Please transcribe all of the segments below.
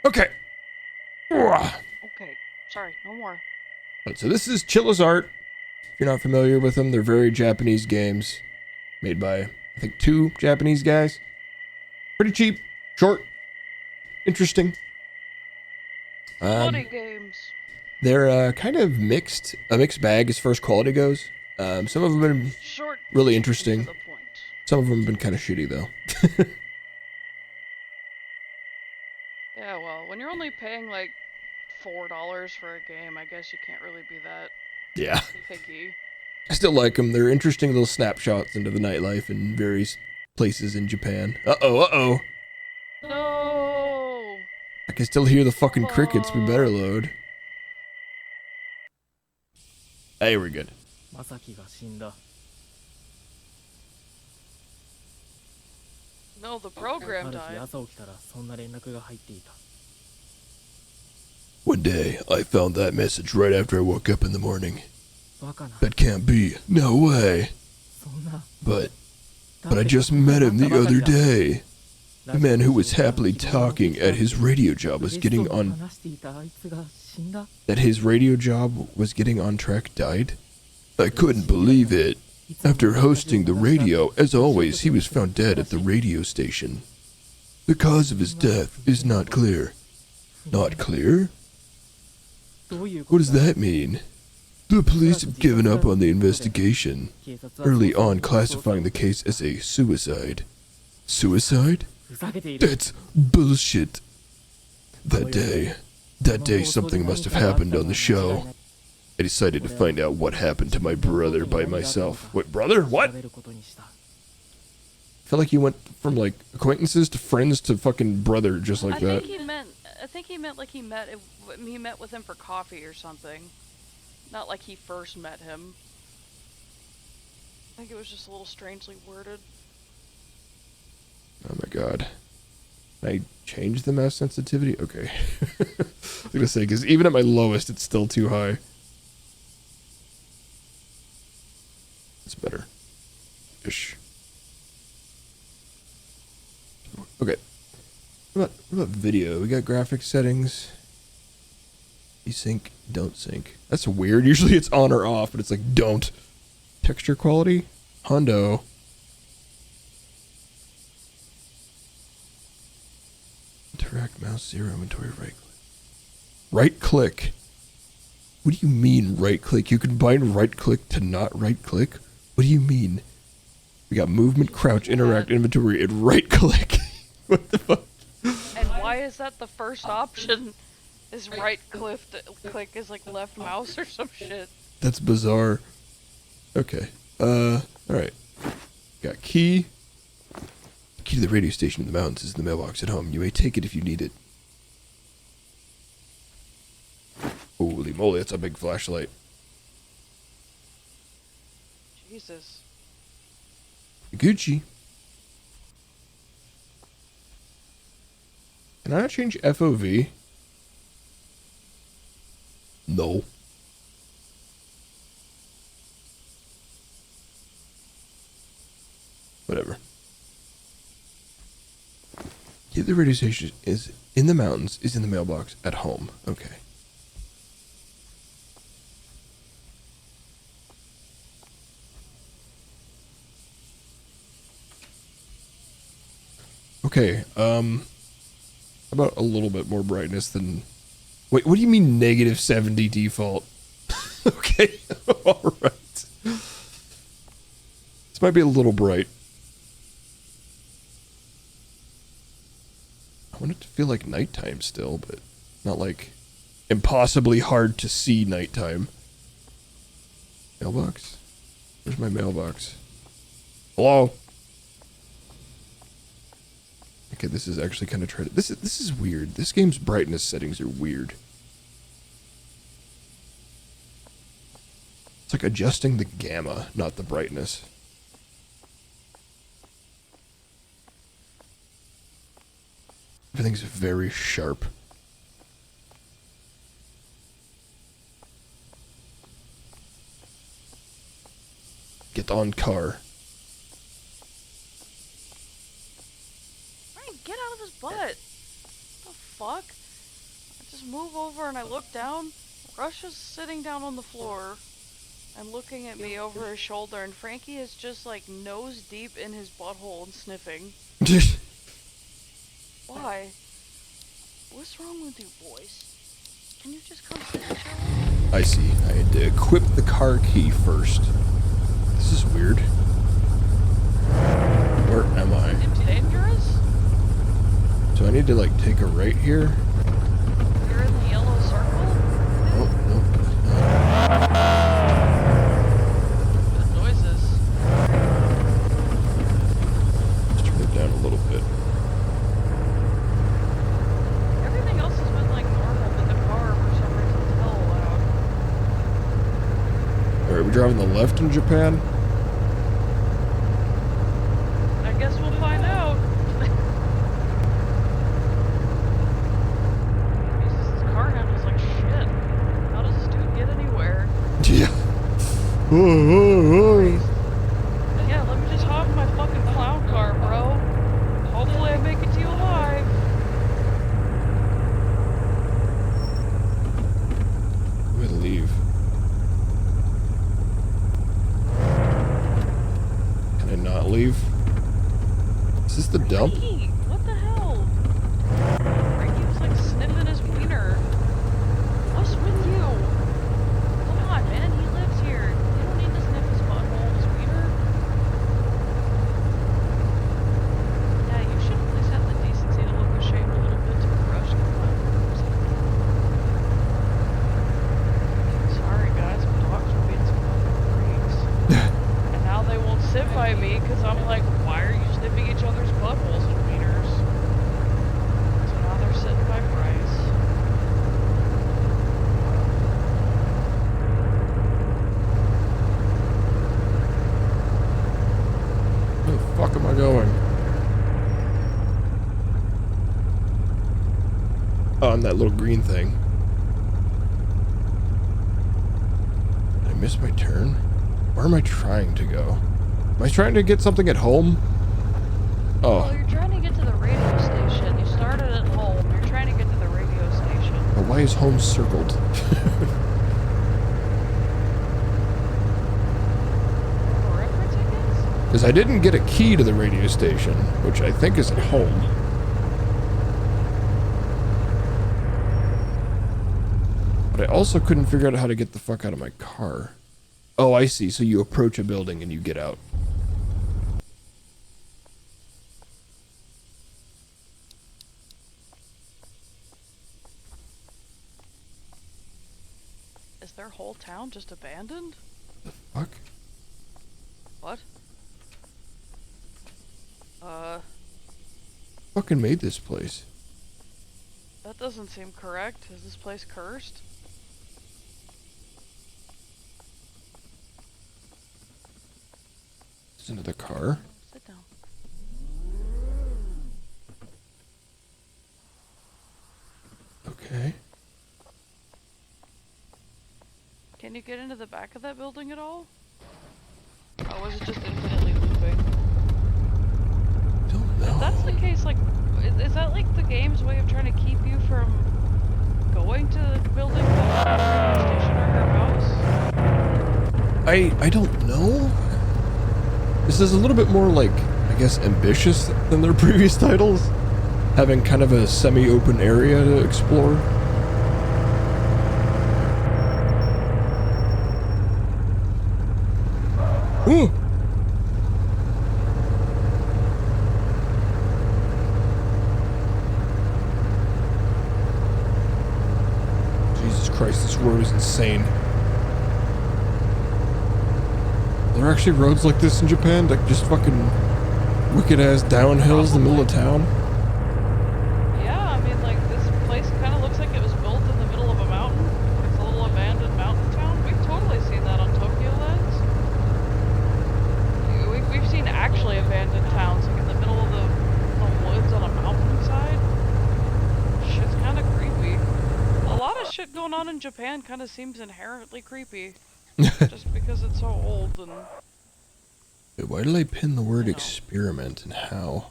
Okay. Okay, sorry, no more. So this is Chilla's Art. If you're not familiar with them, they're very Japanese games. Made by, I think, 2 Japanese guys. Pretty cheap, short, interesting. Bloody games. They're kind of mixed, a mixed bag as far as quality goes. Some of them have been Short, really sweet, interesting. and to the point. Some of them have been kind of shitty, though. Yeah, well, when you're only paying like $4 for a game, I guess you can't really be that Yeah. picky. I still like them. They're interesting little snapshots into the nightlife in various places in Japan. Uh-oh. No! I can still hear the fucking crickets. We better load. Hey, we're good. No, the program died. One day, I found that message right after I woke up in the morning. That can't be. No way. But I just met him the other day. The man who was happily talking at his radio job was getting on... That his radio job was getting on track died? I couldn't believe it. After hosting the radio, as always, he was found dead at the radio station. The cause of his death is not clear. Not clear? What does that mean? The police have given up on the investigation, early on classifying the case as a suicide. Suicide? That's bullshit. That day something must have happened on the show. I decided to find out what happened to my brother by myself. Wait, brother? What? I feel like you went from, like, acquaintances to friends to fucking brother just like that. I think he meant like he met with him for coffee or something. Not like he first met him. I think it was just a little strangely worded. Oh my god. Can I change the mouse sensitivity? Okay. I was gonna say, because even at my lowest, it's still too high. It's better. Ish. Okay. What about video? We got graphics settings. Desync, don't sync. That's weird. Usually it's on or off, but it's like don't. Texture quality? Hondo. Interact mouse 0 inventory right click. Right click? What do you mean right click? You can bind right click to not right click? What do you mean? We got movement, crouch, interact, inventory, and right click. What the fuck? And why is that the first option? Is right click is like left mouse or some shit. That's bizarre. Okay. Alright. Got key. Key to the radio station in the mountains is in the mailbox at home. You may take it if you need it. Holy moly, that's a big flashlight. Jesus. Gucci. Can I not change FOV? No. Whatever. Yeah, the radio station is in the mountains, is in the mailbox at home. Okay. Okay, how about a little bit more brightness than... Wait, what do you mean negative 70 default? Okay, alright. This might be a little bright. I want it to feel like nighttime still, but not like impossibly hard to see nighttime. Mailbox? Where's my mailbox? Hello? Okay, this is actually kind of tried. This is weird. This game's brightness settings are weird. It's like adjusting the gamma, not the brightness. Everything's very sharp. Get on car. Ryan, get out of his butt. What the fuck? just move over and I look down. Rush is sitting down on the floor and looking at me over his shoulder, and Frankie is just like nose deep in his butthole and sniffing. Why? What's wrong with you boys? Can you just come sit and chill? I see. I had to equip the car key first. This is weird. Where am I? It's dangerous? So I need to like take a right here? You're in the yellow circle? Oh, no. Good noises. Let's turn it down a little bit. Everything else has been like normal, but the car for some reason is hell loud. Alright, we're driving the left in Japan? I guess we'll find out. Jesus, this car handles like shit. How does this dude get anywhere? Yeah. Yeah, let me just hop in my fucking clown car, bro. Hopefully I make it to you alive. I'm gonna leave. Can I not leave? Is this the dump? Frankie, what the hell? Frankie was like sniffing his wiener. What's with you? Come on, man, he lives here. You don't need to sniff his butthole, his wiener. Yeah, you should at least have the decency to look ashamed a little bit to Rush. Sorry guys, my dogs are being some fucking freaks. And now they won't sit by me because I'm like, why are you sniffing each other's buttholes and wieners? So now they're sitting by Bryce. Where the fuck am I going? Oh, on that little green thing. Did I miss my turn? Where am I trying to go? Am I trying to get something at home? Well, Oh. you're trying to get to the radio station. You started at home. You're trying to get to the radio station. But why is home circled? Forever tickets? Because I didn't get a key to the radio station, which I think is at home. But I also couldn't figure out how to get the fuck out of my car. Oh, I see. So you approach a building and you get out. Is their whole town just abandoned? The fuck? What? Fucking made this place. That doesn't seem correct. Is this place cursed? Is another car? Sit down. Okay. Can you get into the back of that building at all? Or was it just infinitely looping? Don't know. If that's the case, like, is that like the game's way of trying to keep you from going to the building that's the radio station or your house? I don't know. This is a little bit more like, I guess, ambitious than their previous titles. Having kind of a semi-open area to explore. Ooh! Jesus Christ, this road is insane. There are actually roads like this in Japan, like just fucking wicked-ass downhills in the middle of town. Yeah, I mean, like, this place kind of looks like it was built in the middle of a mountain. It's a little abandoned mountain town. We've totally seen that on Tokyo Lens. We've seen actually abandoned towns, like in the middle of the woods on a mountainside. Shit's kind of creepy. A lot of shit going on in Japan kind of seems inherently creepy. Just because it's so old and... Wait, why did I pin the word experiment and how?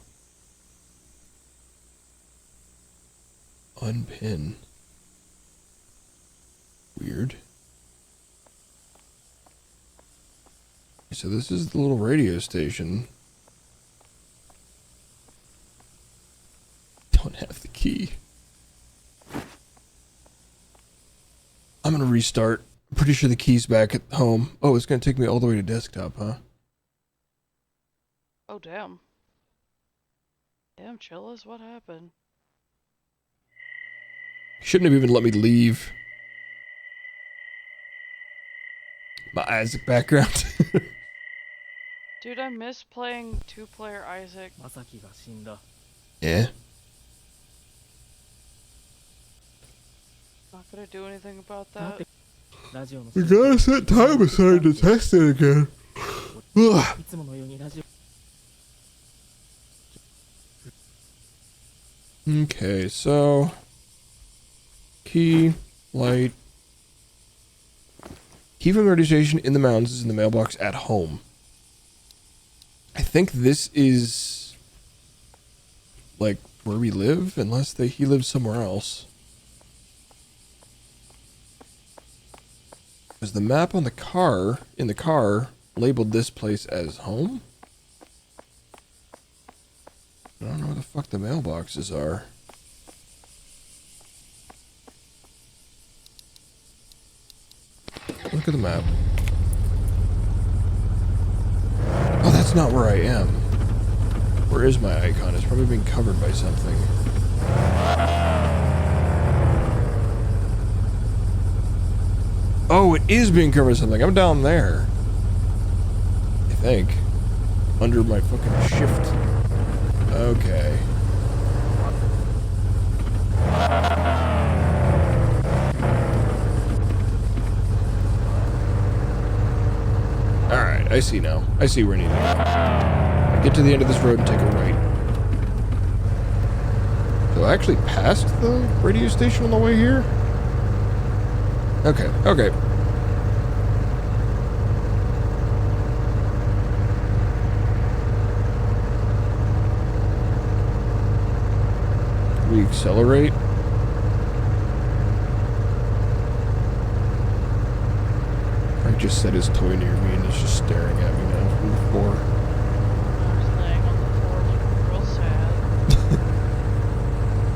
Unpin. weird. So this is the little radio station. Don't have the key. I'm gonna restart. I'm pretty sure the key's back at home. Oh, it's gonna take me all the way to desktop, huh? Oh, damn. Damn, Chillis, what happened? Shouldn't have even let me leave. My Isaac background. Dude, I miss playing two-player Isaac. Yeah. Not gonna do anything about that. We gotta set time aside to test it again. Ugh. Okay, so key, light. Key from the radio station in the mountains is in the mailbox at home. I think this is like where we live, unless he lives somewhere else. Because the map on the car, in the car, labeled this place as home? I don't know where the fuck the mailboxes are. Look at the map. Oh, that's not where I am. Where is my icon? It's probably being covered by something. Oh, it is being covered by something. I'm down there. I think. Under my fucking shift. Okay. Alright, I see now. I see where I need to go. Get to the end of this road and take a right. So I actually passed the radio station on the way here? Okay, okay. We accelerate. Frank just set his toy near me and he's just staring at me now from the floor. I was laying on the floor looking real sad.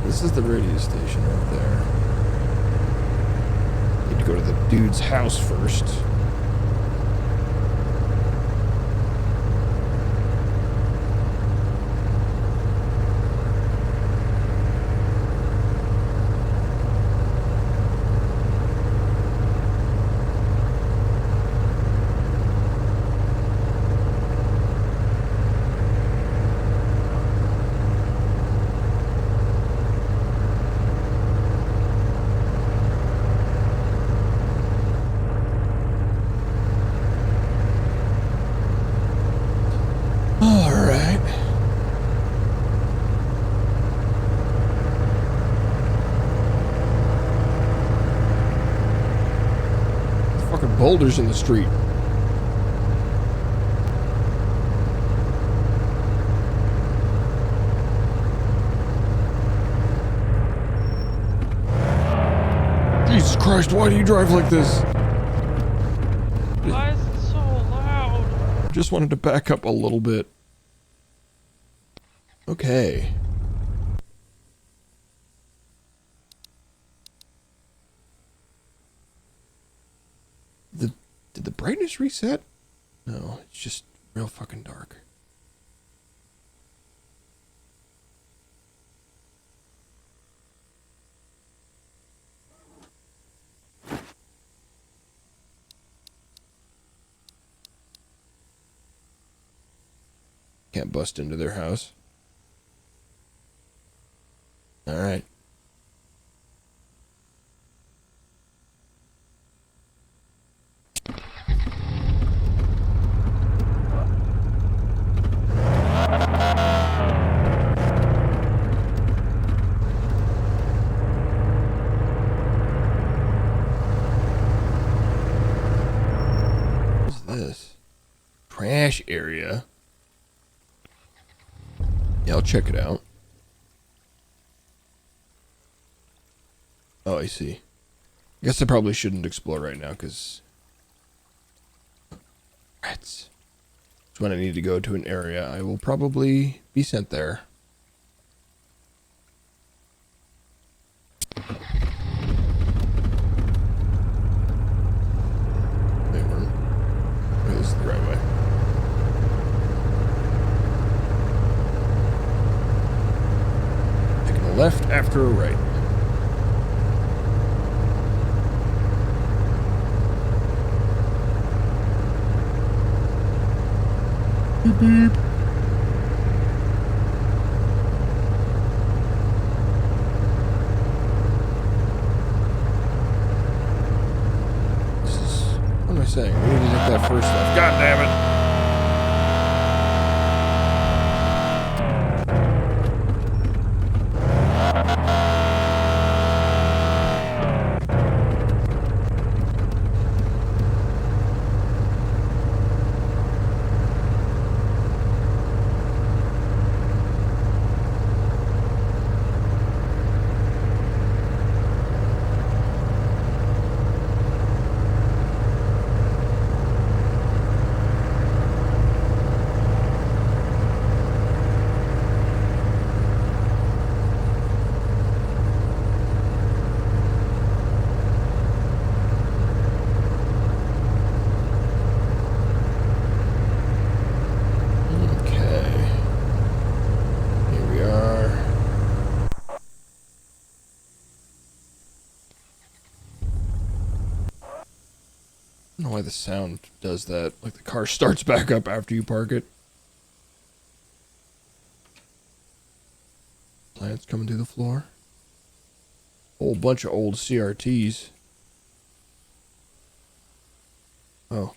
This is the radio station right there. Need to go to the dude's house first. Boulders in the street. Jesus Christ, why do you drive like this? Why is it so loud? Just wanted to back up a little bit. Okay. Did the brightness reset? No, it's just real fucking dark. Can't bust into their house. All right. Trash area. Yeah, I'll check it out. Oh, I see. guess I probably shouldn't explore right now, because... Rats. So when I need to go to an area, I will probably be sent there. This is the right way. Taking a left after a right. Beep beep. What am I saying? We need to take that first left. God damn it! I don't know why the sound does that. Like the car starts back up after you park it. Plants coming through the floor. Whole bunch of old CRTs. Oh.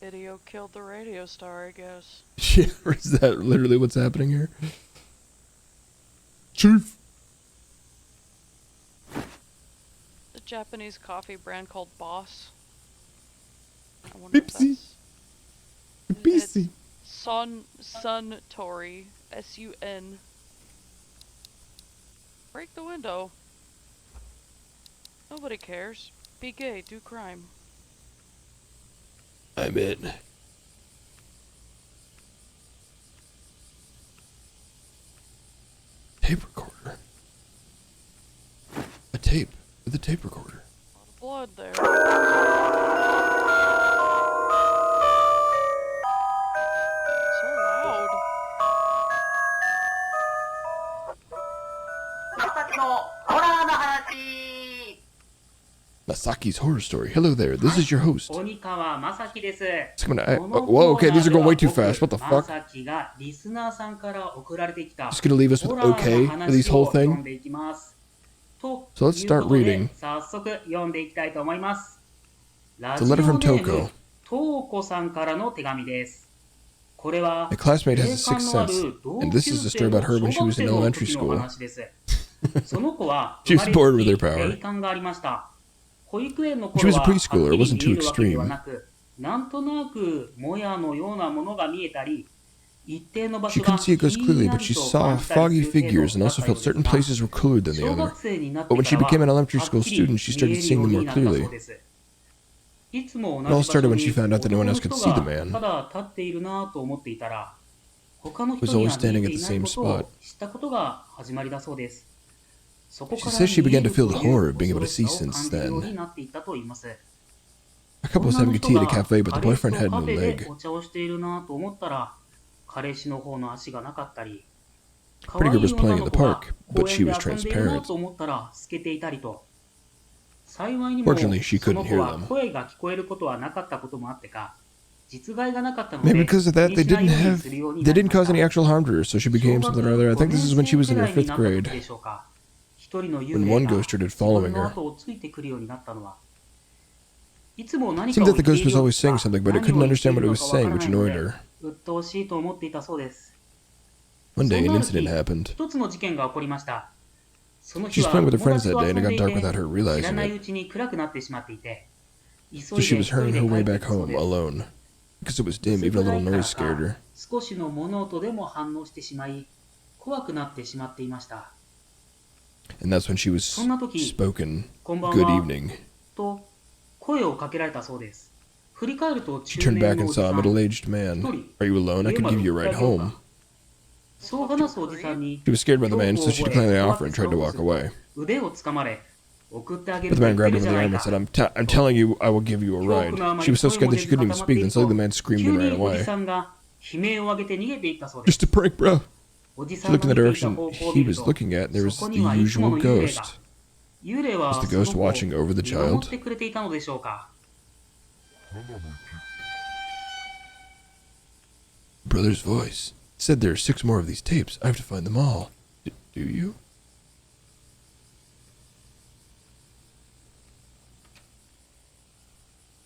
Video killed the radio star, I guess. Yeah, is that literally what's happening here? Chief! The Japanese coffee brand called Boss. I wonder if Bipsy. that's... Bipsy. Suntory. S-U-N. Break the window. Nobody cares. Be gay, do crime. I'm in. Tape recorder. A tape with a tape recorder. A lot of blood there. So loud. Masaki's horror story. Hello there, this is your host. Whoa, okay, these are going way too fast. What the fuck? Just gonna leave us with okay for these whole thing? So let's start reading. It's a letter from Toko. My classmate has a sixth sense, and this is a story about her when she was in elementary school. She was bored with her power. She was a preschooler, it wasn't too extreme. She couldn't see ghosts clearly, but she saw foggy figures and also felt certain places were cooler than the other. But when she became an elementary school student, she started seeing them more clearly. It all started when she found out that no one else could see the man. He was always standing at the same spot. She says she began to feel the horror of being able to see since then. A couple was having a tea at a cafe, but the boyfriend had no leg. Pretty girl was playing in the park, but she was transparent. Fortunately, she couldn't hear them. Maybe because of that, they didn't cause any actual harm to her, so she became something or other. I think this is when she was in her 5th grade. When one ghost started following her. It seemed that the ghost was always saying something, but it couldn't understand what it was saying, which annoyed her. One day, an incident happened. She was playing with her friends that day, and it got dark without her realizing it. So she was hurrying her way back home, alone. Because it was dim, even a little noise scared her. 怖くなってしまっていました。 And that's when she was そんな時、 spoken こんばん good は evening. と声をかけられたそうです。振り返ると She 中 turned 年 back の and おじ saw さ a ん、 middle-aged man. 一人 Are you alone? I 家 can ま give で you 送 a ってあ ride げよう home. か。そう話すおじさんに She was scared by the 恐 man, 怖 so を she 覚 declined え the 怖 offer く and て tried to こう walk する away. と腕をつかまれ、送ってあげ But る the と man 言って grabbed る her じ by ゃ the ない arm and か said, I'm と telling you, I will give you a 恐怖 ride. のあま She り was so 声 scared も that 出 she ず couldn't 固 even まっ speak, てい then ると suddenly the man screamed 急 and ran におじ away. さんが悲鳴を上げて逃げていったそうで Just す。 a prank, bro. おじ She さん looked が in the 見ていた direction 方向を he 見る was と looking at, and there そ was こ the にはいつも usual の幽霊が。 ghost. 幽霊 Was は the その ghost 子を watching over the 見守っ child? てくれていたのでしょうか。 Brother's voice said there are 6 more of these tapes. I have to find them all. Do you?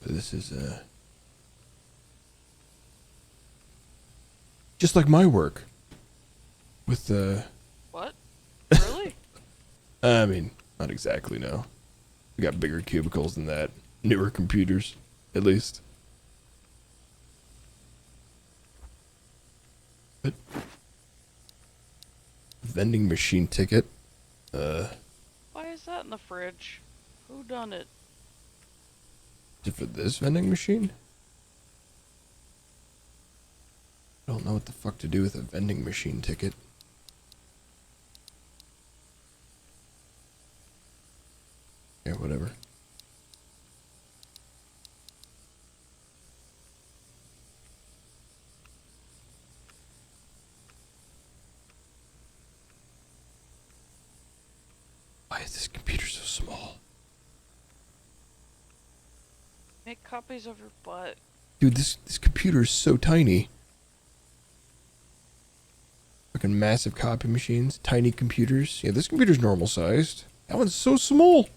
This is, just like my work. With, What? Really? I mean, not exactly, no. We got bigger cubicles than that. Newer computers, at least. But vending machine ticket. Why is that in the fridge? Who done it? Is it for this vending machine? I don't know what the fuck to do with a vending machine ticket. Yeah, whatever. Why is this computer so small? Make copies of your butt. Dude, this computer is so tiny. Fucking massive copy machines, tiny computers. Yeah, this computer's normal sized. That one's so small.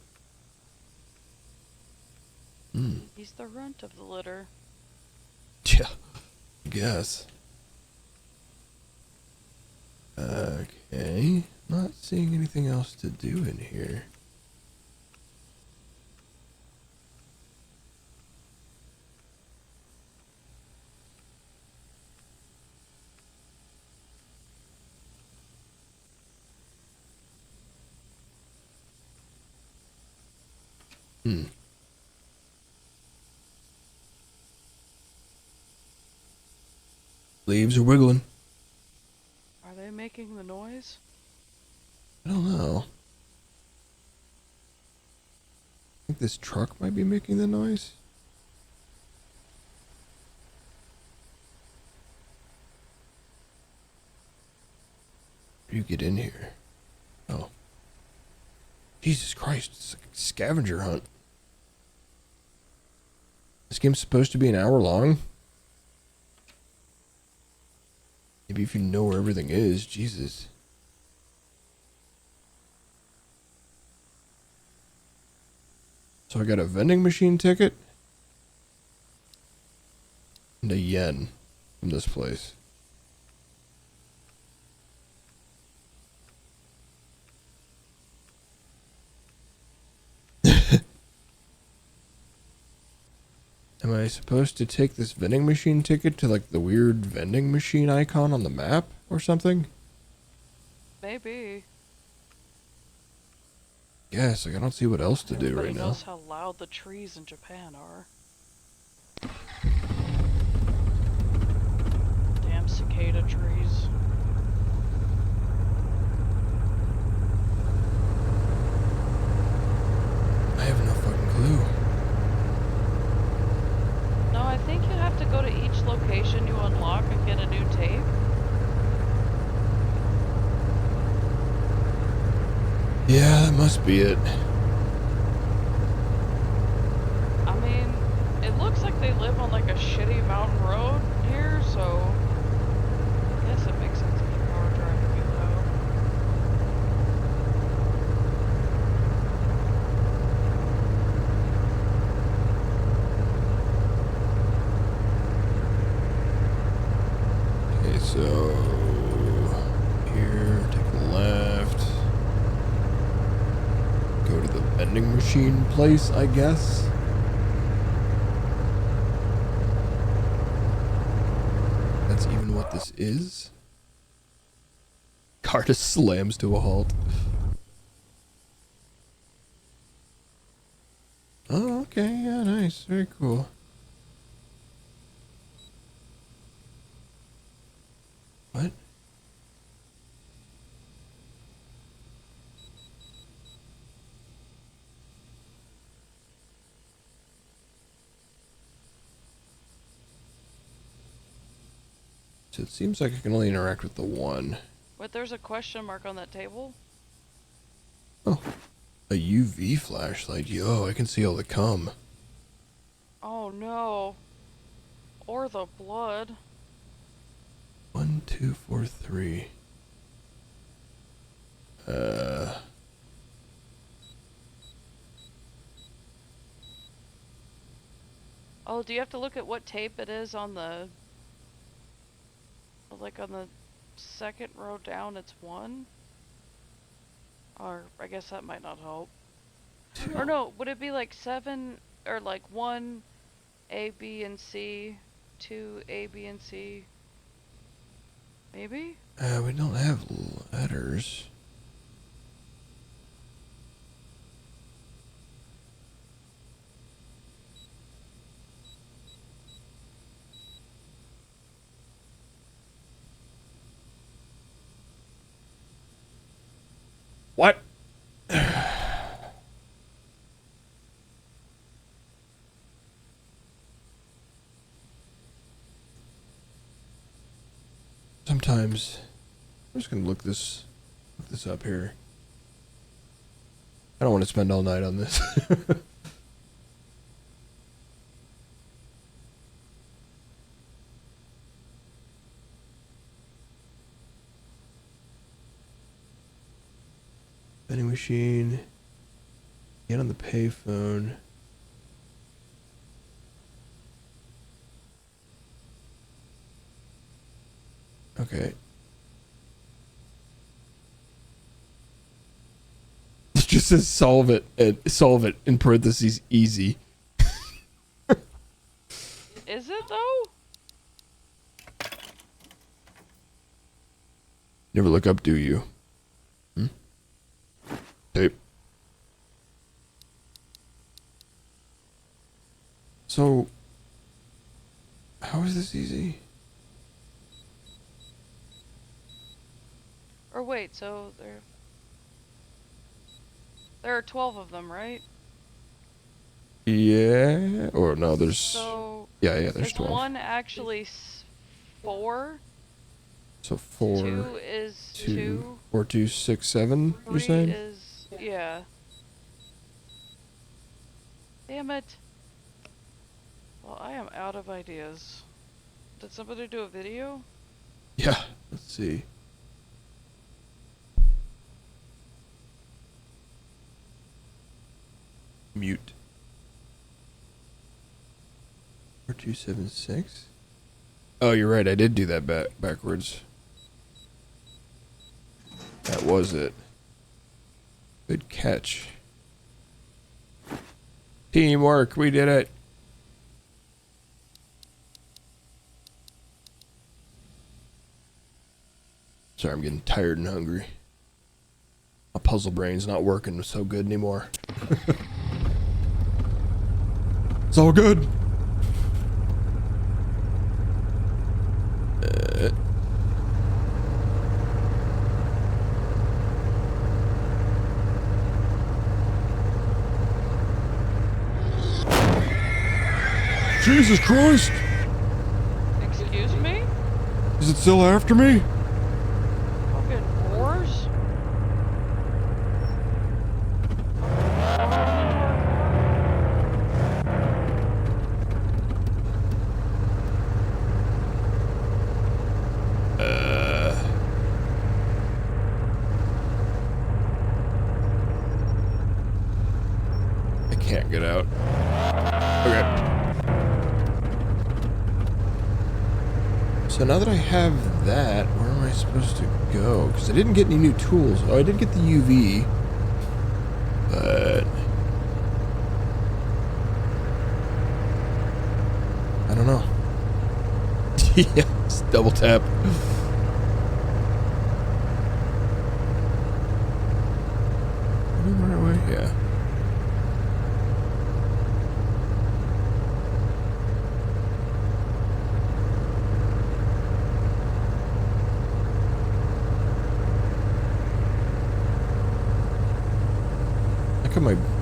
He's the runt of the litter. Yeah, I guess. Okay, not seeing anything else to do in here. Leaves are wiggling. Are they making the noise? I don't know. I think this truck might be making the noise. How do you get in here? Oh. Jesus Christ, it's like a scavenger hunt. This game's supposed to be an hour long? Maybe if you know where everything is, Jesus. So I got a vending machine ticket and a yen from this place. Am I supposed to take this vending machine ticket to like the weird vending machine icon on the map or something? Maybe. Yes, like I don't see what else to do Everybody right now. knows how loud the trees in Japan are. Damn cicada trees. I have no fucking clue. No, I think you have to go to each location you unlock and get a new tape. Yeah, that must be it. I mean, it looks like they live on like a shitty mountain road here, so I guess it makes sense if your car driving you low. Okay, so here, take a left. Go to the vending machine place, I guess. That's even what this is. Car just slams to a halt. Oh, okay, yeah, nice, very cool. What? So it seems like I can only interact with the one. But there's a question mark on that table. Oh, a UV flashlight. Yo, I can see all the cum. Oh no. Or the blood. 1, 2, 4, 3. Oh, do you have to look at what tape it is on the... Like on the second row down, it's 1? Or, I guess that might not help. Or no, would it be like 7, or like 1, A, B, and C, 2, A, B, and C? Maybe? We don't have letters. What? Sometimes I'm just gonna look this up here. I don't want to spend all night on this. Vending machine. Get on the payphone. Okay. It just says solve it in parentheses easy. Is it though? Never look up, do you? Tape. So, how is this easy? Or wait, so there are 12 of them, right? Yeah. Or no, there's... So... Yeah, there's 12. One actually 4. So 4... 2 is 2. 4, 2, 6, 7, you're 3 saying? is... yeah. Damn it. Well, I am out of ideas. Did somebody do a video? Yeah, let's see. Mute. 4276. Oh, you're right. I did do that backwards. That was it. Good catch. Teamwork. We did it. Sorry, I'm getting tired and hungry. My puzzle brain's not working so good anymore. It's all good. Jesus Christ! Excuse me? Is it still after me? Fucking wars? I can't get out. Okay. So now that I have that, where am I supposed to go? Because I didn't get any new tools. Oh, I did get the UV. But... I don't know. Yeah, just double tap.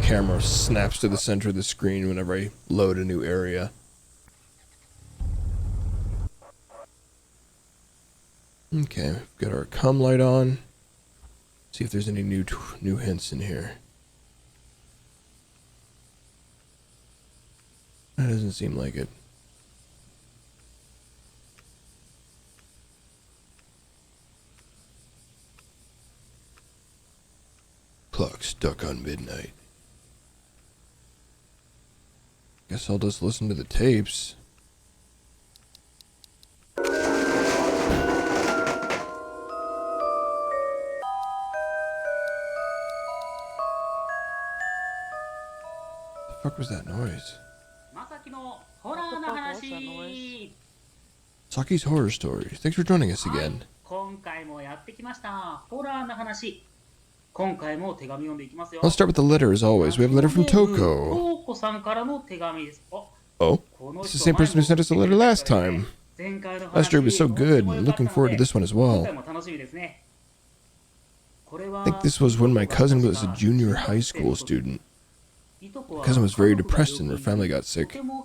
camera snaps to the center of the screen whenever I load a new area. Okay, we've got our cum light on. See if there's any new hints in here. That doesn't seem like it. Clock stuck on midnight. Guess I'll just listen to the tapes. The fuck was that noise? Saki's Horror Stories. Thanks for joining us again. Let's start with the letter as always. We have a letter from Toko. Oh, it's the same person who sent us a letter last time. Last year was so good, and looking forward to this one as well. I think this was when my cousin was a junior high school student. My cousin was very depressed and her family got sick. My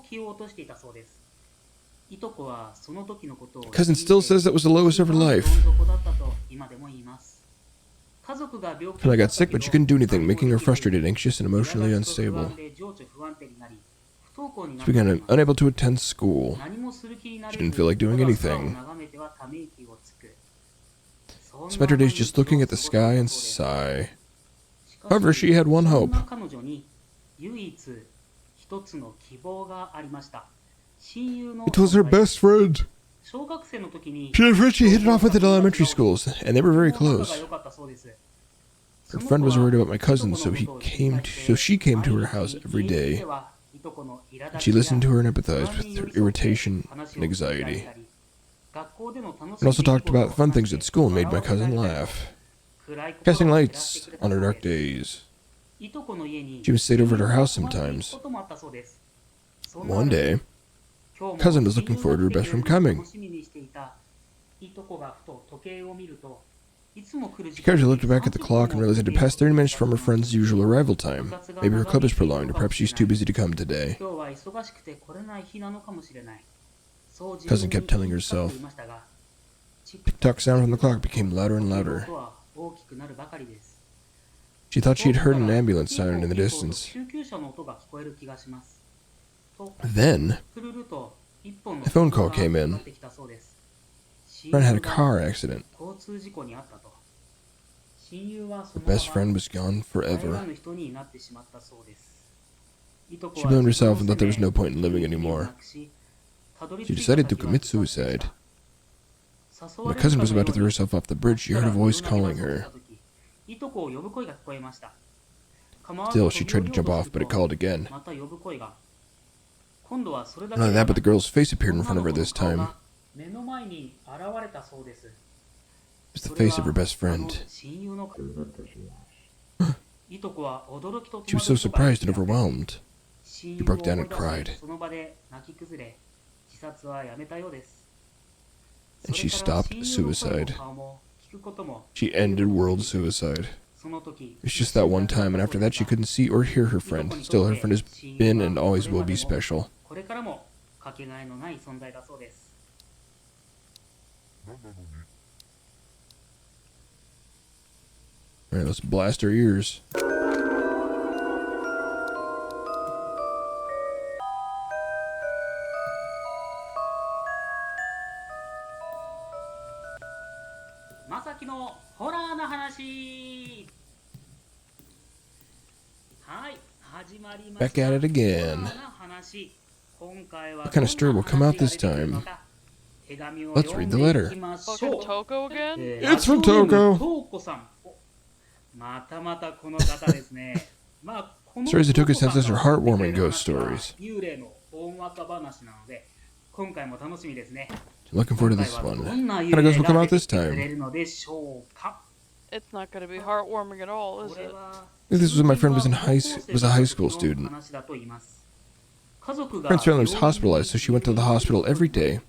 cousin still says that was the lowest of her life. Family got sick, but she couldn't do anything, making her frustrated, anxious, and emotionally unstable. She began unable to attend school. She didn't feel like doing anything. Spent her days just looking at the sky and sigh. However, she had one hope. It was her best friend. She had a friend she hit it off with at elementary schools, and they were very close. Her friend was worried about my cousin, so she came to her house every day. She listened to her and empathized with her irritation and anxiety. And also talked about fun things at school and made my cousin laugh. Casting lights on her dark days. She even stayed over at her house sometimes. One day, cousin was looking forward to her best friend coming. She casually looked back at the clock and realized it had passed 30 minutes from her friend's usual arrival time. Maybe her club is prolonged, or perhaps she's too busy to come today. Cousin kept telling herself. Tick-tock sound from the clock became louder and louder. She thought she had heard an ambulance siren in the distance. Then, a phone call came in. Friend had a car accident. Her best friend was gone forever. She blamed herself and thought there was no point in living anymore. She decided to commit suicide. When my cousin was about to throw herself off the bridge, she heard a voice calling her. Still, she tried to jump off, but it called again. Not only that, but the girl's face appeared in front of her this time. It was the face of her best friend. She was so surprised and overwhelmed. She broke down and cried. And she stopped suicide. She ended world suicide. It's just that one time, and after that she couldn't see or hear her friend. Still, her friend has been and always will be special. Alright, let's blast our ears. Back at it again. What kind of story will come out this time? Let's read the letter. Fucking Toko again? It's from Toko! Stories that Toko sends us are heartwarming ghost stories. Looking forward to this one. What kind of ghost will come out this time? It's not going to be heartwarming at all, is it? This was when my friend was a high school student. Friend's family was hospitalized, so she went to the hospital every day.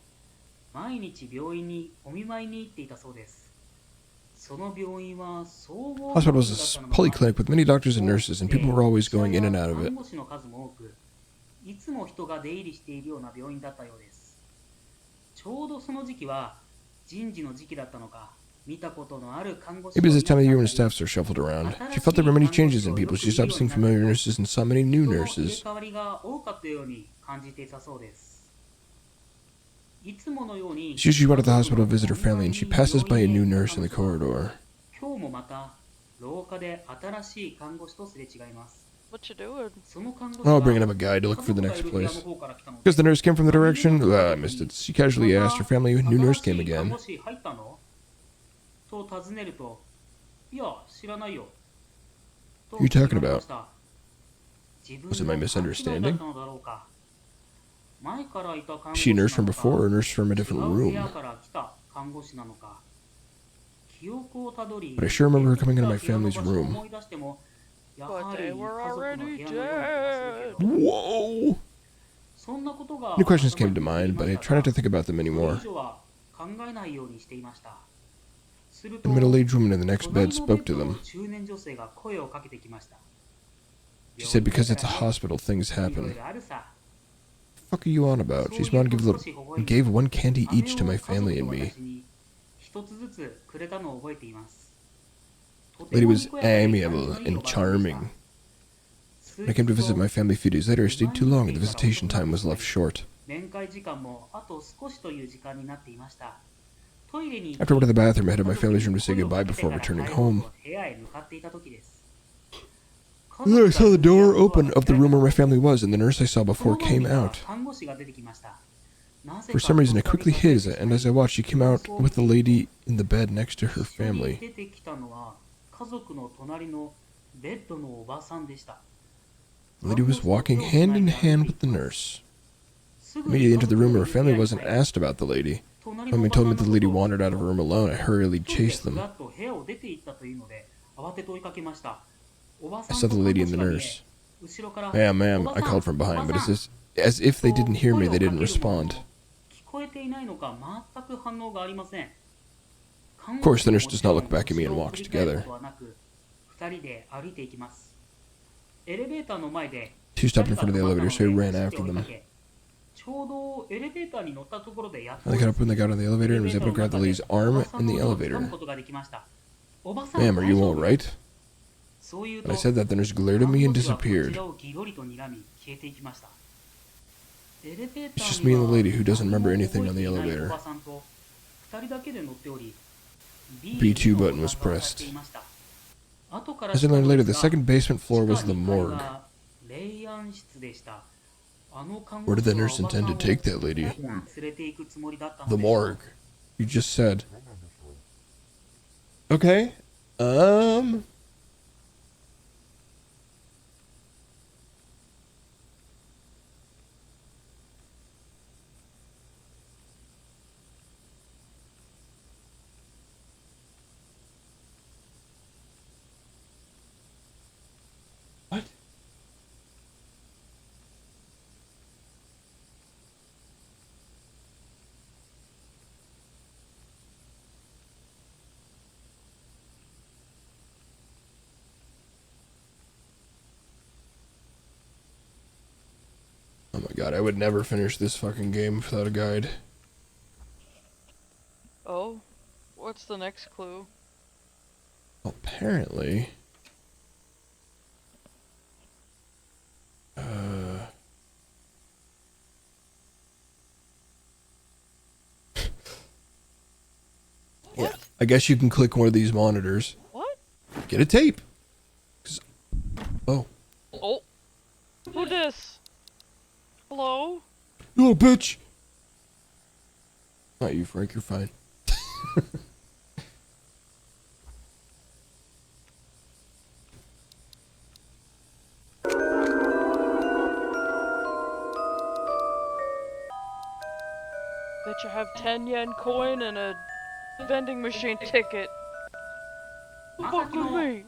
Hospital was a polyclinic with many doctors and nurses, and people were always going in and out of it. いつも人が出入りしているような病院だったようです。ちょうどその時期は人事の時期だったのか、見たことのある看護師 Maybe this time of year when staffs are shuffled around. She felt there were many changes in people. She stopped seeing familiar nurses and saw many new nurses. 変わりが多かったように感じていたそうです。いつものように She usually went to the hospital to visit her family, and she passes by a new nurse in the corridor. 今日もまた廊下で新しい看護師とすれ違います。 What you doing? Oh, bringing up a guide to look for the next place. Because the nurse came from the direction? I missed it. She casually asked her family when a new nurse came again. What are you talking about? Was it my misunderstanding? Is she a nurse from before or a nurse from a different room? But I sure remember her coming into my family's room. But they were already dead. Whoa! New questions came to mind, but I try not to think about them anymore. A middle-aged woman in the next bed spoke to them. She said because it's a hospital, things happen. What the fuck are you on about? She smiled and gave one candy each to my family and me. The lady was amiable and charming. When I came to visit my family a few days later, I stayed too long and the visitation time was left short. After I went to the bathroom, I headed to my family's room to say goodbye before returning home. And then I saw the door open of the room where my family was, and the nurse I saw before came out. For some reason, I quickly hid, and as I watched, she came out with the lady in the bed next to her family. The lady was walking hand in hand with the nurse. Immediately entered the room where her family wasn't asked about the lady. When they told me that the lady wandered out of her room alone, I hurriedly chased them. I saw the lady and the nurse. Ma'am, I called from behind, but as if they didn't hear me, they didn't respond. Of course, the nurse does not look back at me and walks together. She stopped in front of the elevator, so I ran after them. I got up when they got on the elevator and was able to grab the lady's arm in the elevator. Ma'am, are you alright? When I said that, the nurse glared at me and disappeared. It's just me and the lady who doesn't remember anything on the elevator. B2 button was pressed. As I learned later, the second basement floor was the morgue. Where did the nurse intend to take that lady? The morgue. You just said. Okay. What? Oh my god, I would never finish this fucking game without a guide. Oh? What's the next clue? Apparently... yeah, I guess you can click one of these monitors. What? Get a tape. Oh. Oh. Who dis? Hello? You little bitch! Not you, Frank, you're fine. Bet you have 10 yen coin and a vending machine ticket. Fuck with me.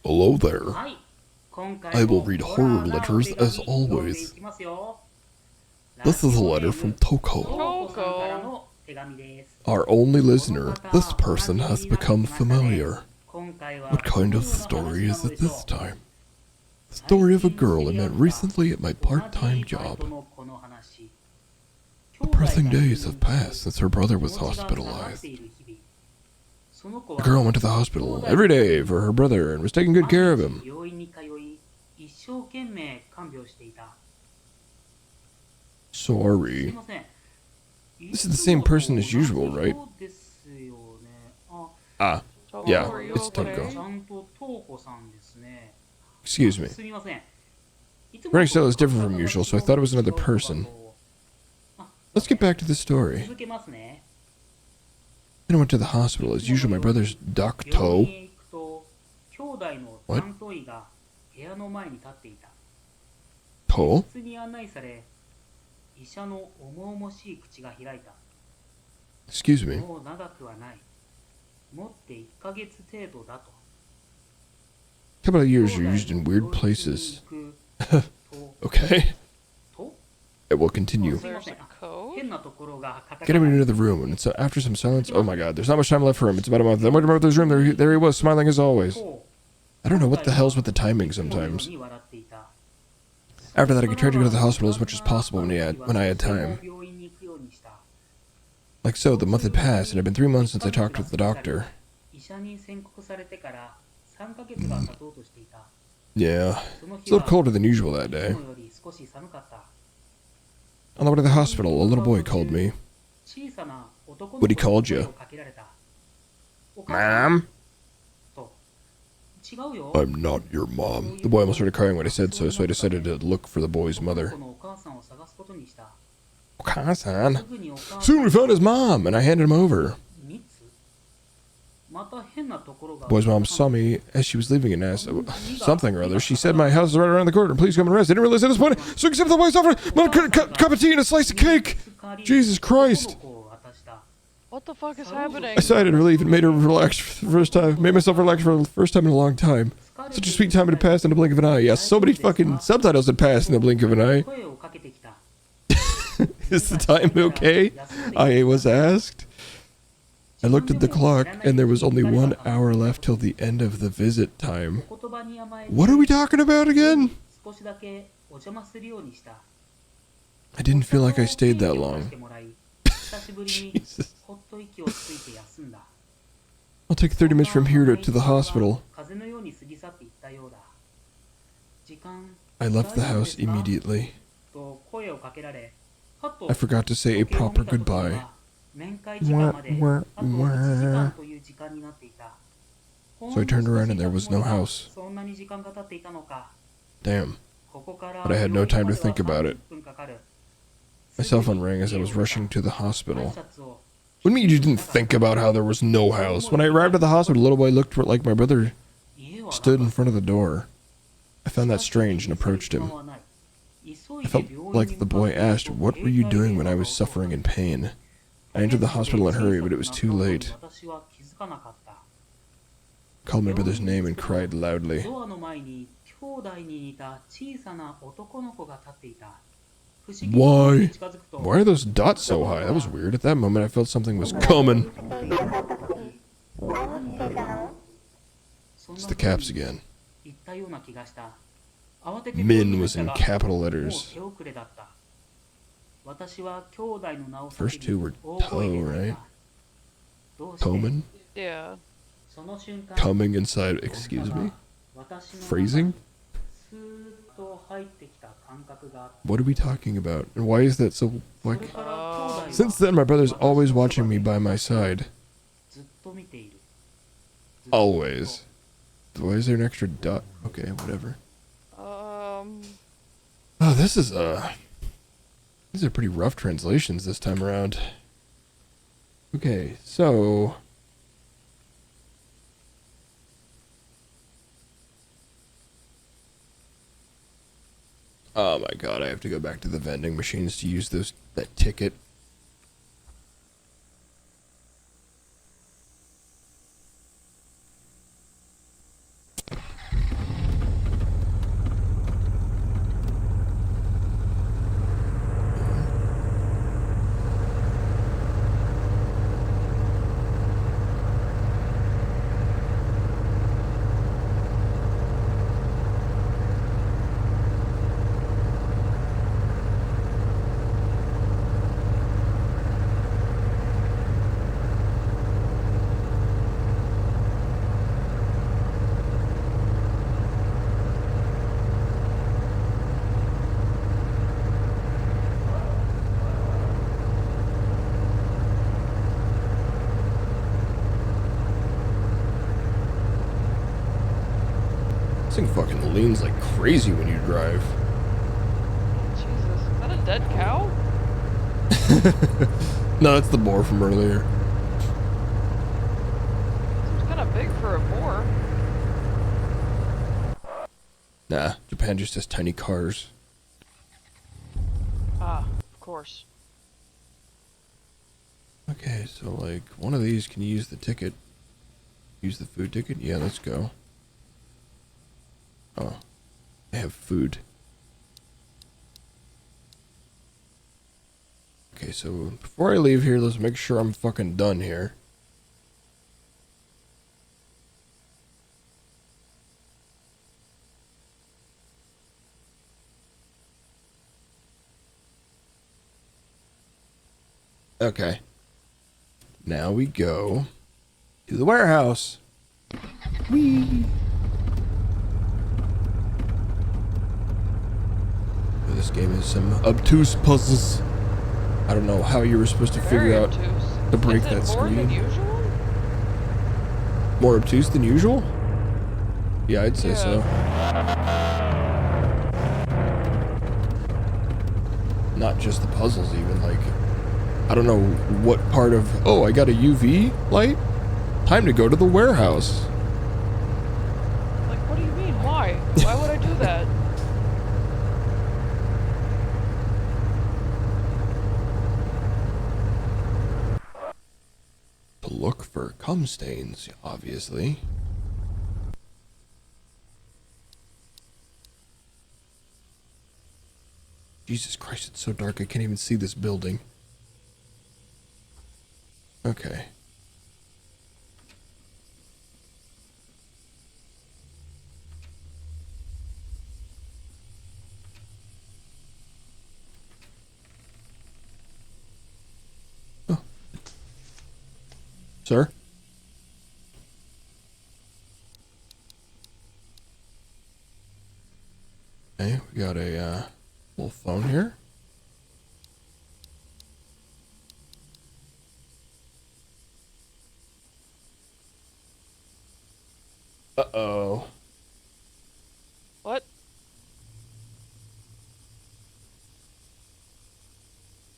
Hello there. I will read horror letters as always. This is a letter from Toko. Toko. Our only listener, this person has become familiar. What kind of story is it this time? The story of a girl I met recently at my part-time job. Depressing days have passed since her brother was hospitalized. The girl went to the hospital every day for her brother and was taking good care of him. Sorry. This is the same person as usual, right? Ah, yeah, it's Toko. Excuse me. Running style is different from usual, so I thought it was another person. Let's get back to the story. Then I went to the hospital. As usual, my brother's doctor. What? To? Excuse me. A couple of years are used in weird places. Okay. It will continue. There's a code? Get him into the room, and so after some silence, oh my god, there's not much time left for him. It's about a month. Then went to my brother's room. There he was, smiling as always. I don't know what the hell's with the timing sometimes. After that, I tried to go to the hospital as much as possible when I had time. Like so, the month had passed, and it had been 3 months since I talked with the doctor. Yeah, it's a little colder than usual that day. On the way to the hospital, a little boy called me. What he called you? Mom? I'm not your mom. The boy almost started crying when I said so I decided to look for the boy's mother. Okasan? Soon we found his mom, and I handed him over. The boy's mom saw me as she was leaving and asked something or other. She said, my house is right around the corner. Please come and rest. I didn't realize at this point. So accept the boy's offer. Cup of tea and a slice of cake. Jesus Christ. What the fuck is happening? I sighed in relief and made her relax for the first time. Made myself relax for the first time in a long time. Such a sweet time had passed in the blink of an eye. Yes, so many fucking subtitles had passed in the blink of an eye. Is the time okay? I was asked. I looked at the clock, and there was only 1 hour left till the end of the visit time. What are we talking about again? I didn't feel like I stayed that long. Jesus. I'll take 30 minutes from here to the hospital. I left the house immediately. I forgot to say a proper goodbye. So I turned around and there was no house. Damn. But I had no time to think about it. My cell phone rang as I was rushing to the hospital. What do you mean you didn't think about how there was no house? When I arrived at the hospital, the little boy looked like my brother stood in front of the door. I found that strange and approached him. I felt like the boy asked, what were you doing when I was suffering in pain? I entered the hospital in a hurry, but it was too late. I called my brother's name and cried loudly. Why? Why are those dots so high? That was weird. At that moment, I felt something was coming. It's the caps again. Min was in capital letters. First two were toe, right? Toman? Yeah. Coming inside, excuse me? Phrasing? What are we talking about? And why is that so, like... Since then, my brother's always watching me by my side. Always. Why is there an extra dot? Okay, whatever. Oh, these are pretty rough translations this time around. Okay, so... Oh my god, I have to go back to the vending machines to use that ticket. thing fucking leans like crazy when you drive. Jesus, is that a dead cow? No, that's the boar from earlier. Seems kind of big for a boar. Nah, Japan just has tiny cars. Ah, of course. Okay, so like one of these can use the ticket. Use the food ticket? Yeah, let's go. Oh, I have food. Okay, so before I leave here, let's make sure I'm fucking done here. Okay. Now we go to the warehouse. Whee! This game has some obtuse puzzles. I don't know how you were supposed to figure out to break that screen. More than usual? More obtuse than usual? Yeah, I'd say so. Not just the puzzles, even like, I don't know what part of, oh, I got a UV light? Time to go to the warehouse. Like, what do you mean? Why? Why would I do that? To look for cum stains, obviously. Jesus Christ, it's so dark I can't even see this building. Okay. Oh. Sir? Okay, we got a little phone here. Uh-oh. What?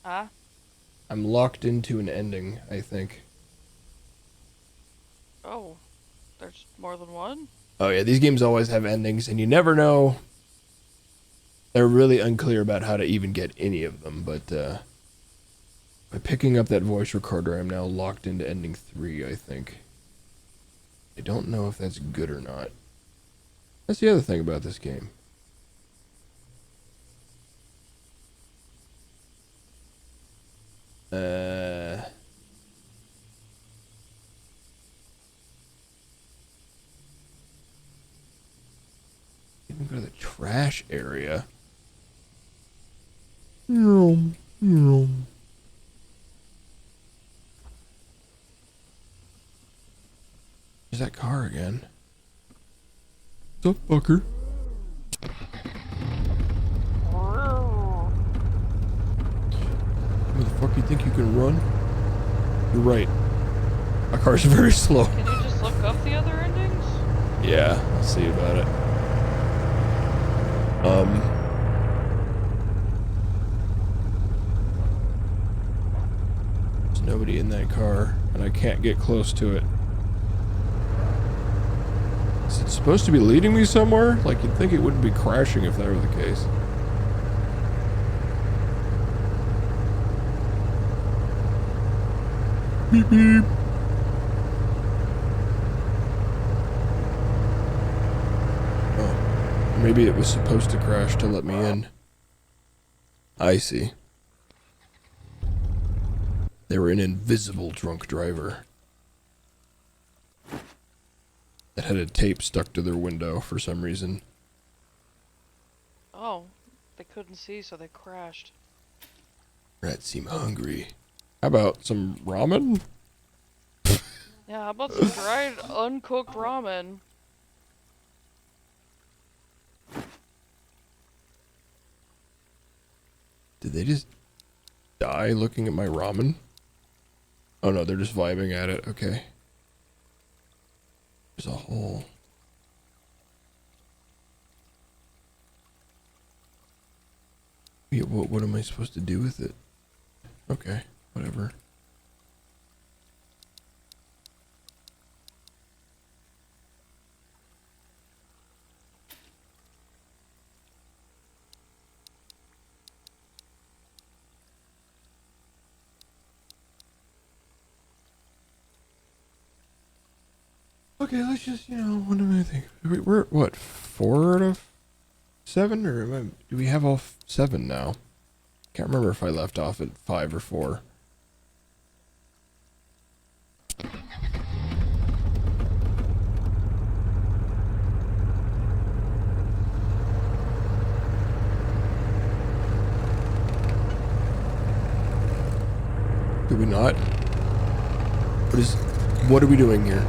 Huh? I'm locked into an ending, I think. Oh, there's more than one? Oh yeah, these games always have endings, and you never know. They're really unclear about how to even get any of them, but by picking up that voice recorder, I'm now locked into ending 3, I think. I don't know if that's good or not. That's the other thing about this game. Even go to the trash area. There's that car again. What's up, fucker? Where the fuck you think you can run? You're right. My car's very slow. Can you just look up the other endings? Yeah, I'll see about it. There's nobody in that car, and I can't get close to it. Is it supposed to be leading me somewhere? Like, you'd think it wouldn't be crashing if that were the case. Beep beep. Oh, maybe it was supposed to crash to let me in. I see. They were an invisible drunk driver that had a tape stuck to their window for some reason. Oh, they couldn't see, so they crashed. Rats seem hungry. How about some ramen? Yeah, how about some dried, uncooked ramen? Did they just die looking at my ramen? Oh no, they're just vibing at it. Okay. There's a hole. Yeah, what am I supposed to do with it? Okay, whatever. Okay, let's just, what do I think? We're at what, 4 out of 7? Or do we have all 7 now? Can't remember if I left off at 5 or 4. Did we not? What are we doing here?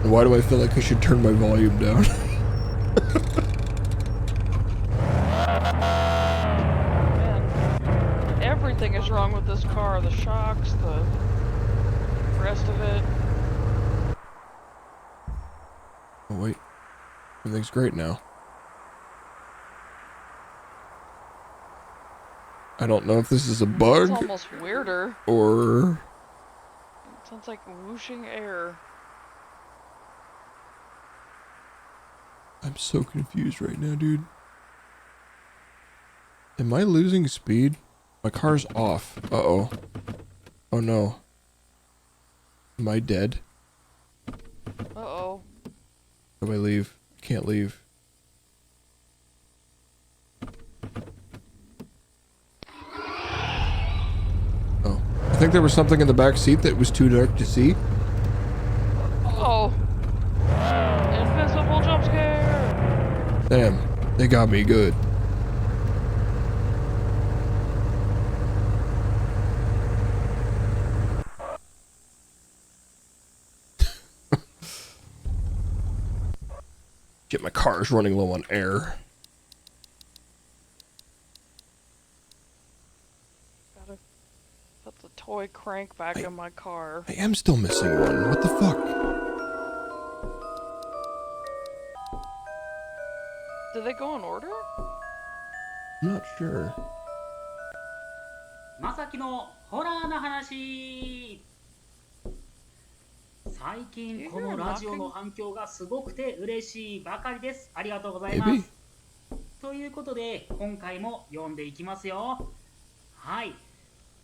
And why do I feel like I should turn my volume down? Man, everything is wrong with this car. The shocks, the rest of it. Oh wait, everything's great now. I don't know if this is a bug. It's almost weirder. Or... It sounds like whooshing air. I'm so confused right now, dude. Am I losing speed? My car's off. Uh-oh. Oh no. Am I dead? Uh-oh. How do I leave? I can't leave. Oh. I think there was something in the back seat that was too dark to see. Oh. Invisible jump scare! Damn. They got me good. Get my car's running low on air. Gotta put the toy crank back in my car. I am still missing one. What the fuck? Did they go in order? I'm not sure. まさきのホラーな話。最近このラジオの反響がすごくて嬉しいばかりです。ありがとうございます。ということで今回も読んでいきますよ。はい。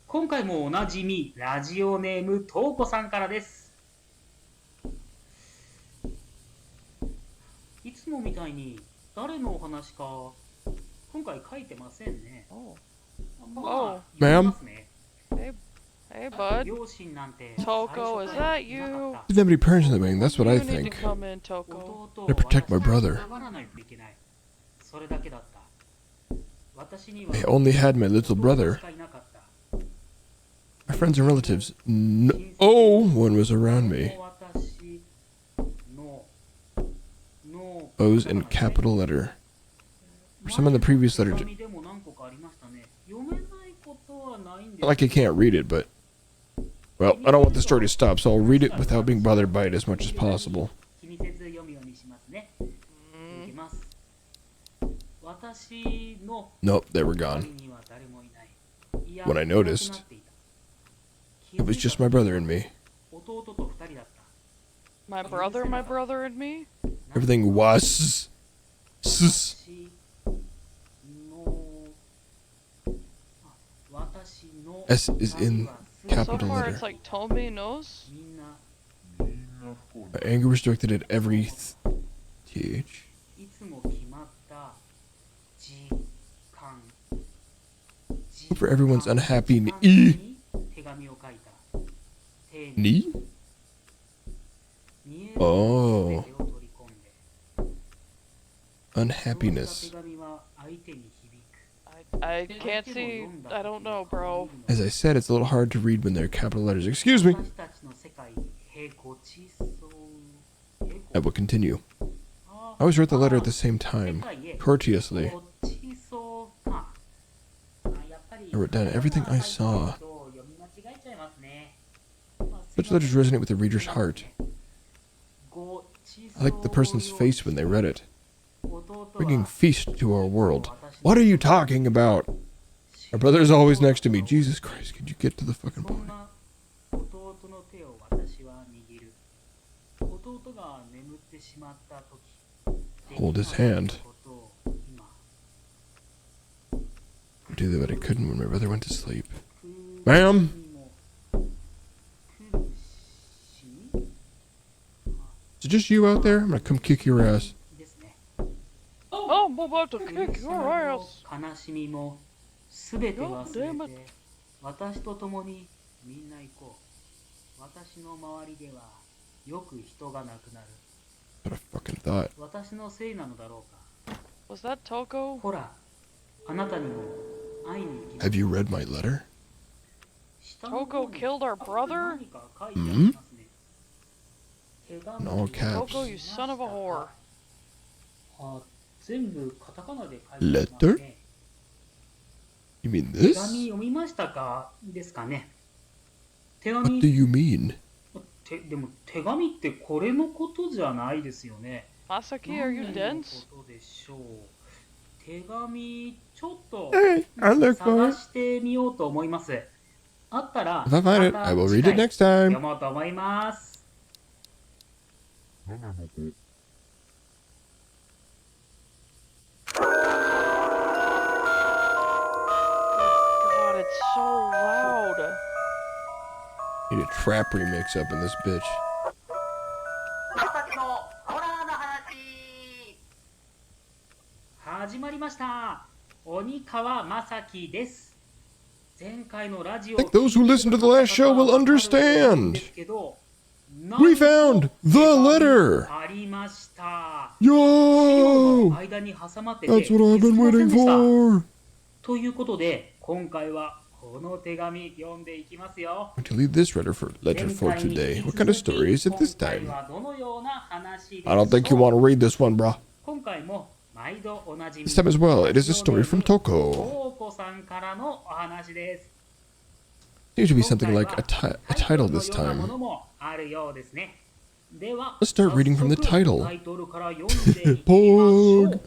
今回もおなじみラジオネームとうこさんからです。いつもみたいに誰のお話か今回書いてませんね。まあ、読みますね。Hey, bud. Toko, is that you? Didn't have any parents in the wing, that's what I You need to think. come in, Toko. To protect my brother. I only had my little brother. My friends and relatives, no one was around me. O's in capital letter. For some in the previous letter, like I can't read it, but well, I don't want the story to stop, so I'll read it without being bothered by it as much as possible. Nope, they were gone. When I noticed, it was just my brother and me. My brother and me? Everything was. S is in capital so far letter. It's like Tommy knows. My anger was directed at every TH. For everyone's unhappy Knee? Oh. Unhappiness. I can't see. I don't know, bro. As I said, it's a little hard to read when they're capital letters. Excuse me. I will continue. I always wrote the letter at the same time, courteously. I wrote down everything I saw. Such letters resonate with the reader's heart. I liked the person's face when they read it. bringing feast to our world. What are you talking about? My brother is always next to me. Jesus Christ, could you get to the fucking point? Hold his hand. I do that, but I couldn't when my brother went to sleep. Ma'am? Is it just you out there? I'm gonna come kick your ass. Oh, I'm about to kick your ass. God damn it. What a fucking thought. Was that Toko? Have you read my letter? Toko killed our brother? Hmm? In all caps. Toko, you son of a whore. Letter? You mean this? What do you mean? Masaki, are you dense? Hey, I'll look for it. If I find it, I will read it next time. God, it's so loud. Need a trap remix up in this bitch. I think those who listened to the last show will understand. We found the letter! Yo! That's what I've been waiting for! I'm going to leave this letter for today. What kind of story is it this time? I don't think you want to read this one, brah. This time as well, it is a story from Toko. Seems to be something like a title this time. Let's start reading from the title. Pog!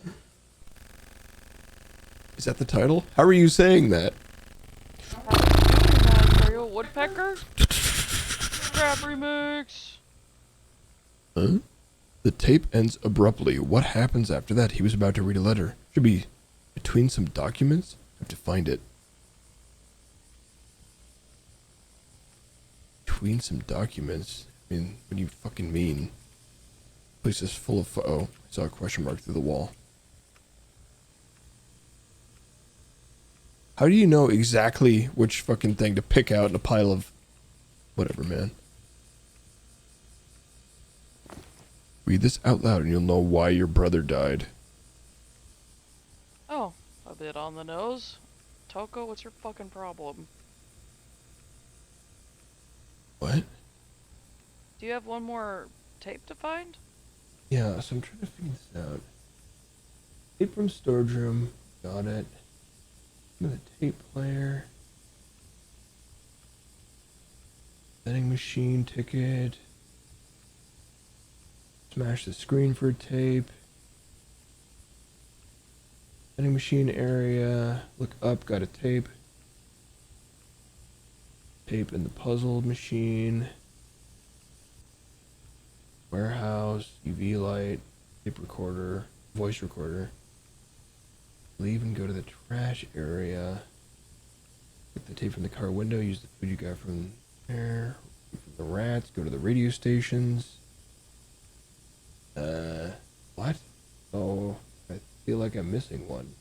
Is that the title? How are you saying that? Are you a woodpecker? Trap remix! Huh? The tape ends abruptly. What happens after that? He was about to read a letter. Should be between some documents? I have to find it. Between some documents? I mean, what do you fucking mean? Place is full of oh, I saw a question mark through the wall. How do you know exactly which fucking thing to pick out in a pile of whatever, man? Read this out loud and you'll know why your brother died. Oh, a bit on the nose. Toko, what's your fucking problem? What? Do you have one more tape to find? Yeah, so I'm trying to figure this out. Tape from storage room. Got it. The tape player. Vending machine ticket. Smash the screen for tape. Vending machine area. Look up, got a tape. Tape in the puzzle machine. Warehouse, UV light, tape recorder, voice recorder. Leave and go to the trash area. Get the tape from the car window, use the food you got from there. From the rats, go to the radio stations. What? Oh, I feel like I'm missing one.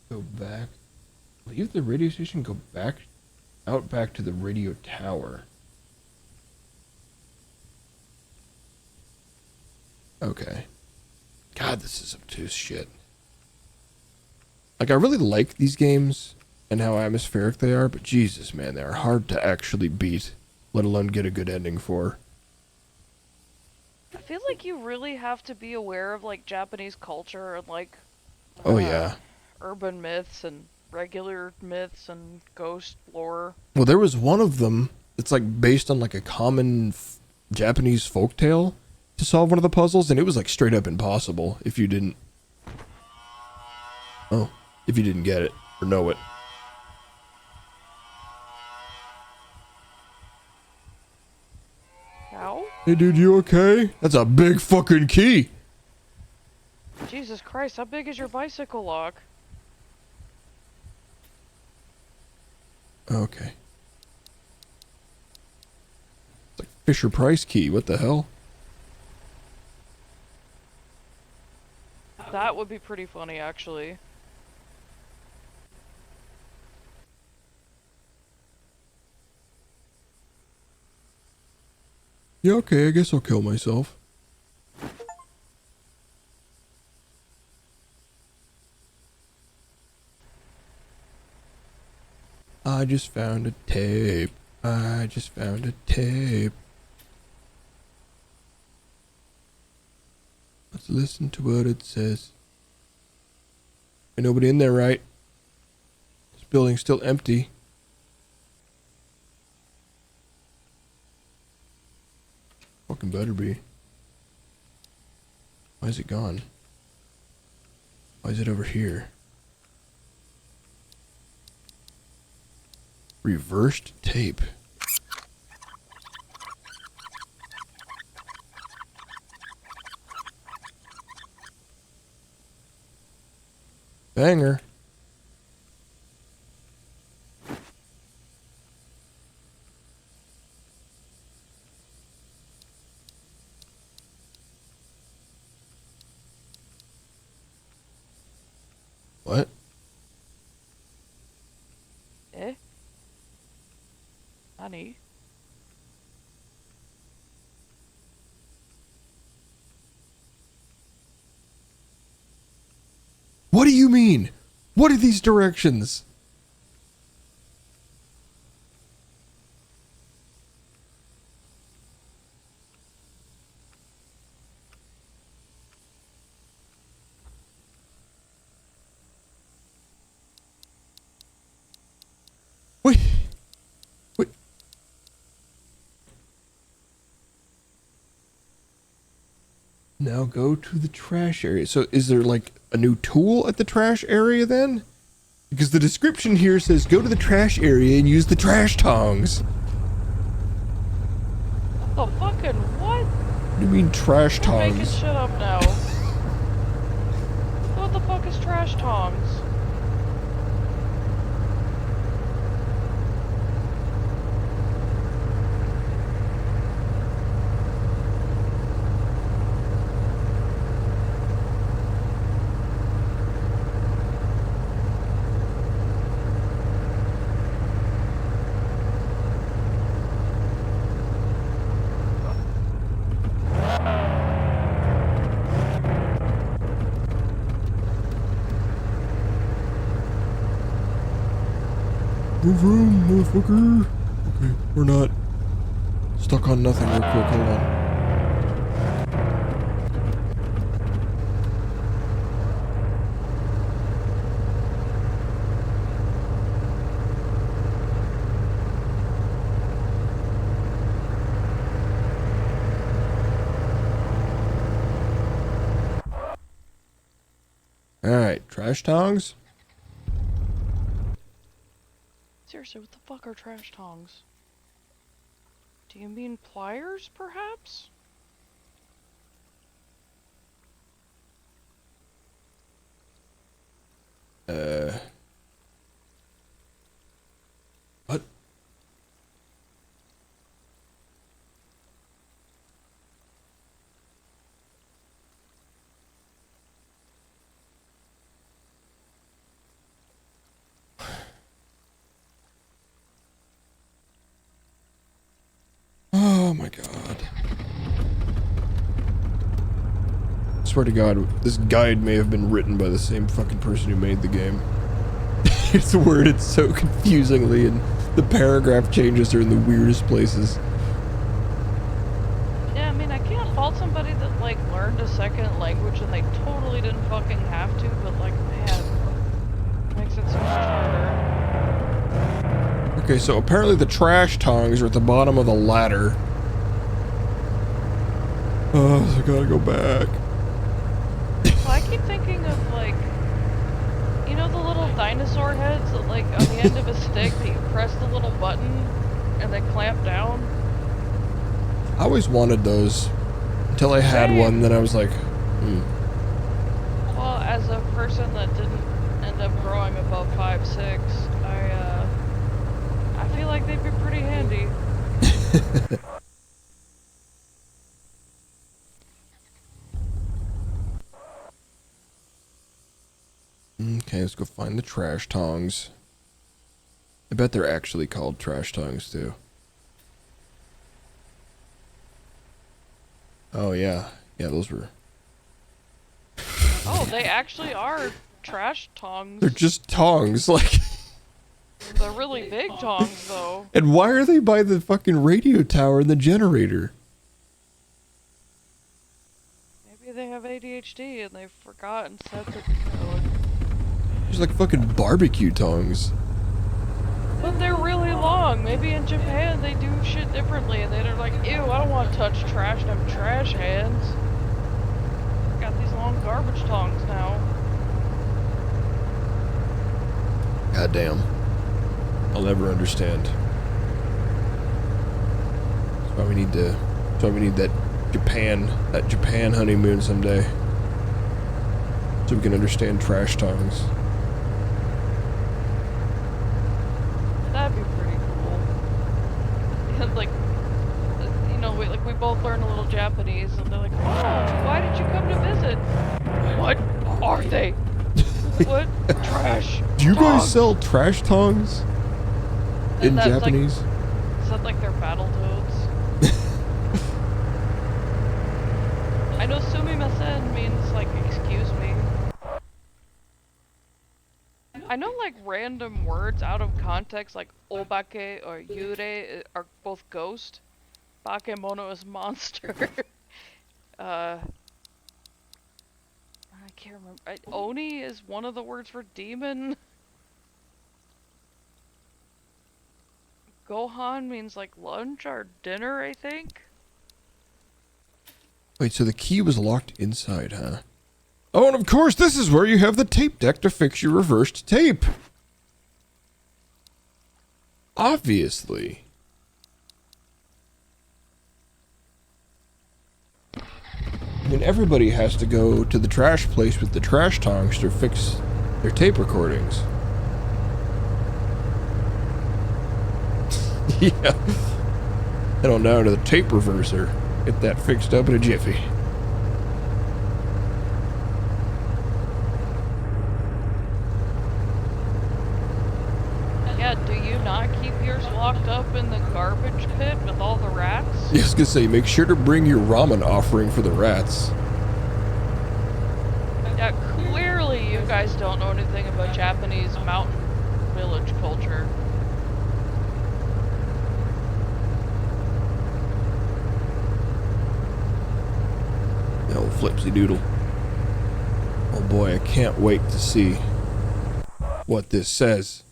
Go back. Leave the radio station, go back, out back to the radio tower. Okay. God, this is obtuse shit. Like, I really like these games, and how atmospheric they are, but Jesus, man, they are hard to actually beat, let alone get a good ending for. I feel like you really have to be aware of like Japanese culture and like Oh yeah. urban myths and regular myths and ghost lore. Well, there was one of them that's like based on like a common Japanese folktale to solve one of the puzzles, and it was like straight up impossible if you didn't get it or know it. Ow? Hey dude, you okay? That's a big fucking key. Jesus Christ, how big is your bicycle lock? Okay. It's like Fisher Price key, what the hell? That would be pretty funny, actually. Yeah, okay, I guess I'll kill myself. I just found a tape. I just found a tape. Let's listen to what it says. Ain't nobody in there, right? This building's still empty. Fucking better be. Why is it gone? Why is it over here? Reversed tape. Banger. What? Eh? Honey? What do you mean? What are these directions? Wait. Wait. Now go to the trash area. So is there like a new tool at the trash area then? Because the description here says go to the trash area and use the trash tongs. The fucking what? What do you mean trash You're making tongs? shit up now. What the fuck is trash tongs? Move room, motherfucker. Okay, we're not stuck on nothing real quick, hold on. Alright, trash tongs? Seriously, what the fuck are trash tongs? Do you mean pliers, perhaps? What? Oh my god. I swear to god, this guide may have been written by the same fucking person who made the game. It's worded so confusingly, and the paragraph changes are in the weirdest places. Yeah, I mean, I can't fault somebody that, like, learned a second language and they totally didn't fucking have to, but, like, man, it makes it so much harder. Okay, so apparently the trash tongs are at the bottom of the ladder. Oh, so I gotta go back. Well, I keep thinking of, like, you know the little dinosaur heads that, like, on the end of a stick that you press the little button and they clamp down? I always wanted those until I had one, then I was like, Well, as a person that didn't end up growing above 5'6", I feel like they'd be pretty handy. Okay, let's go find the trash tongs. I bet they're actually called trash tongs, too. Oh, yeah. Yeah, those were... Oh, they actually are trash tongs. They're just tongs, like... They're really big tongs, though. And why are they by the fucking radio tower and the generator? Maybe they have ADHD and they forgot and said that, you know, like... There's like fucking barbecue tongs. But they're really long. Maybe in Japan they do shit differently and they're like, ew, I don't want to touch trash and have trash hands. Got these long garbage tongs now. Goddamn. I'll never understand. That's why we need to. That's why we need that Japan honeymoon someday, so we can understand trash tongs. That'd be pretty cool. Like, you know, we both learn a little Japanese, and they're like, "Oh, why did you come to visit? What are they? What trash? Do you tongs?" guys sell trash tongs in And that's Japanese? Like, is that like their battle toads? I know sumimasen means like excuse me. I know like random words out of context like obake or yure are both ghost. Bakemono is monster. I can't remember. Oni is one of the words for demon. Gohan means like lunch or dinner, I think. Wait, so the key was locked inside, huh? Oh, and of course, this is where you have the tape deck to fix your reversed tape. Obviously. I mean, everybody has to go to the trash place with the trash tongs to fix their tape recordings. Yeah. Head on down to the tape reverser. Get that fixed up in a jiffy. Yeah, do you not keep yours locked up in the garbage pit with all the rats? Yeah, I was gonna say, make sure to bring your ramen offering for the rats. Yeah, clearly you guys don't know anything about Japanese mountain village culture. Oh, flipsy doodle. Oh boy, I can't wait to see what this says.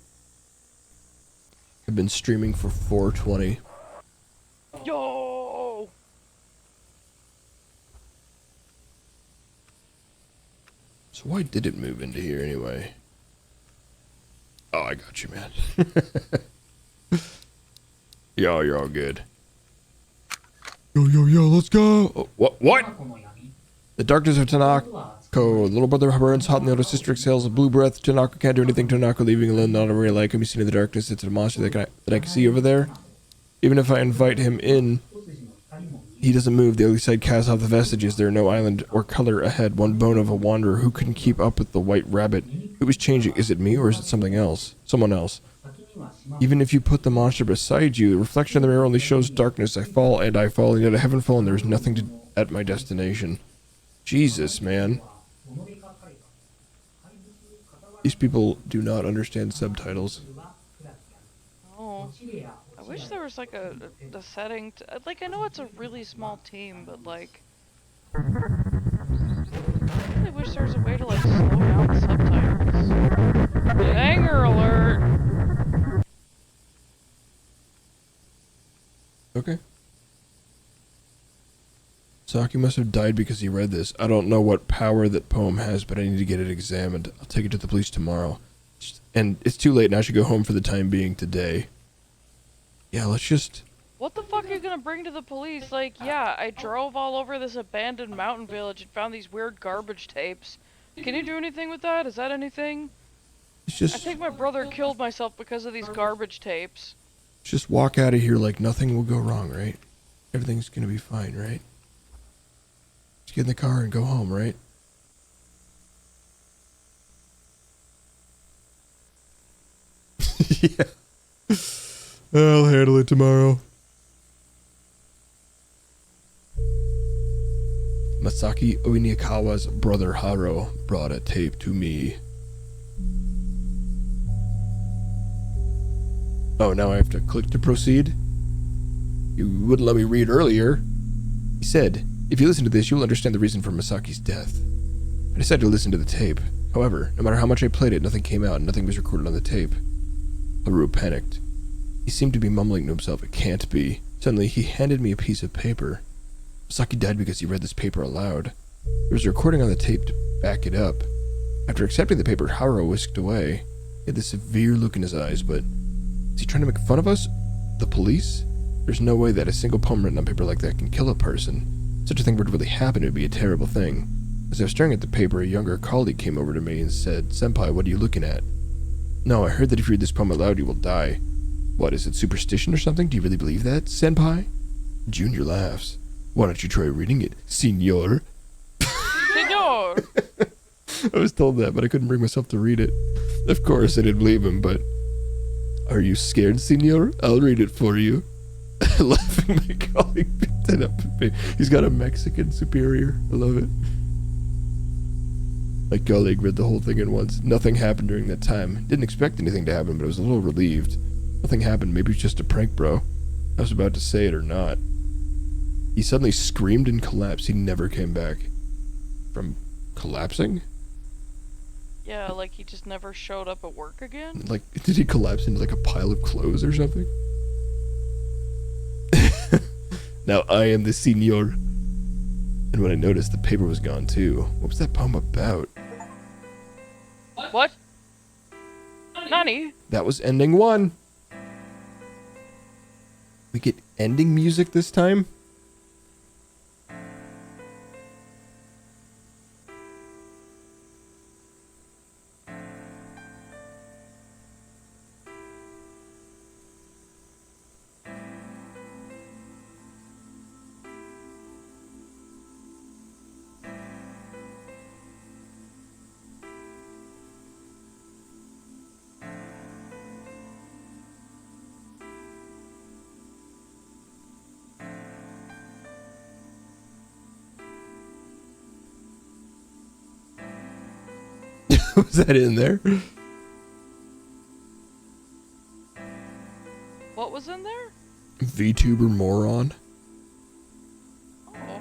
I've been streaming for 420. Yo! So why did it move into here anyway? Oh, I got you, man. Yo, you're all good. Yo, let's go. Oh, what? The darkness of Tanako. Little brother burns hot in the older sister exhales a blue breath. Tanako can't do anything. Tanako leaving alone. Not a real light can be seen in the darkness. It's a monster that I can see over there. Even if I invite him in, he doesn't move. The other side casts off the vestiges. There are no island or color ahead. One bone of a wanderer who couldn't keep up with the white rabbit. Who was changing? Is it me or is it something else? Someone else. Even if you put the monster beside you, the reflection in the mirror only shows darkness. I fall and I fall, and yet I haven't fallen. There is nothing at my destination. Jesus, man. These people do not understand subtitles. Oh. I wish there was like a setting to, like, I know it's a really small team, but like, I really wish there was a way to like slow down the subtitles. Banger alert! Okay. Saki must have died because he read this. I don't know what power that poem has, but I need to get it examined. I'll take it to the police tomorrow. And it's too late and I should go home for the time being today. Yeah, let's just... What the fuck are you gonna bring to the police? Like, yeah, I drove all over this abandoned mountain village and found these weird garbage tapes. Can you do anything with that? Is that anything? It's just... I think my brother killed myself because of these garbage tapes. Just walk out of here like nothing will go wrong, right? Everything's gonna be fine, right? Just get in the car and go home, right? Yeah. I'll handle it tomorrow. Masaki Oinikawa's brother Haro brought a tape to me. Oh, now I have to click to proceed? You wouldn't let me read earlier. He said, if you listen to this, you will understand the reason for Masaki's death. I decided to listen to the tape. However, no matter how much I played it, nothing came out and nothing was recorded on the tape. Haru panicked. He seemed to be mumbling to himself, it can't be. Suddenly, he handed me a piece of paper. Masaki died because he read this paper aloud. There was a recording on the tape to back it up. After accepting the paper, Haru whisked away. He had this severe look in his eyes, but... is he trying to make fun of us? The police? There's no way that a single poem written on paper like that can kill a person. Such a thing would really happen, it would be a terrible thing. As I was staring at the paper, a younger colleague came over to me and said, Senpai, what are you looking at? No, I heard that if you read this poem aloud, you will die. What, is it superstition or something? Do you really believe that, Senpai? Junior laughs. Why don't you try reading it, Senor? Senor! I was told that, but I couldn't bring myself to read it. Of course, I didn't believe him, but... Are you scared, Senor? I'll read it for you. Laughing, my colleague picked it up. He's got a Mexican superior. I love it. My colleague read the whole thing at once. Nothing happened during that time. Didn't expect anything to happen, but I was a little relieved. Nothing happened. Maybe it's just a prank, bro. I was about to say it or not. He suddenly screamed and collapsed. He never came back. From collapsing? Yeah, like he just never showed up at work again? Like, did he collapse into like a pile of clothes or something? Now I am the Senor. And when I noticed, the paper was gone too. What was that poem about? What? Nani? That was ending 1. We get ending music this time? Was that in there? What was in there? VTuber moron. Oh.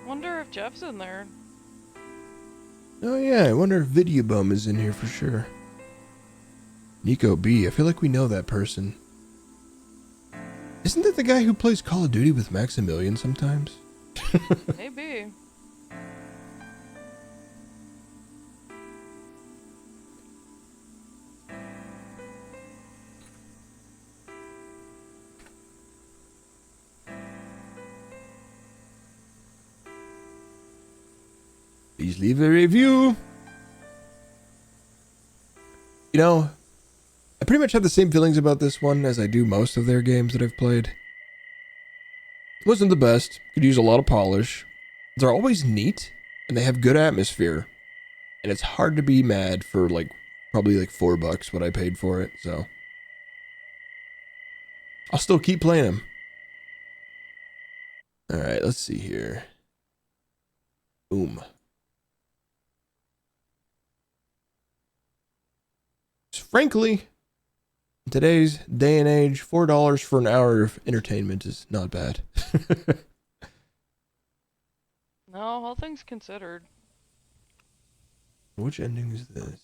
Wonder if Jeff's in there. Oh yeah, I wonder if Video Bum is in here for sure. Nico B, I feel like we know that person. Isn't that the guy who plays Call of Duty with Maximilian sometimes? Maybe. Please leave a review. You know, I pretty much have the same feelings about this one as I do most of their games that I've played. It wasn't the best, could use a lot of polish. They're always neat, and they have good atmosphere. And it's hard to be mad for like, probably like $4 what I paid for it, so. I'll still keep playing them. Alright, let's see here. Boom. Frankly, in today's day and age, $4 for an hour of entertainment is not bad. No, all things considered. Which ending is this?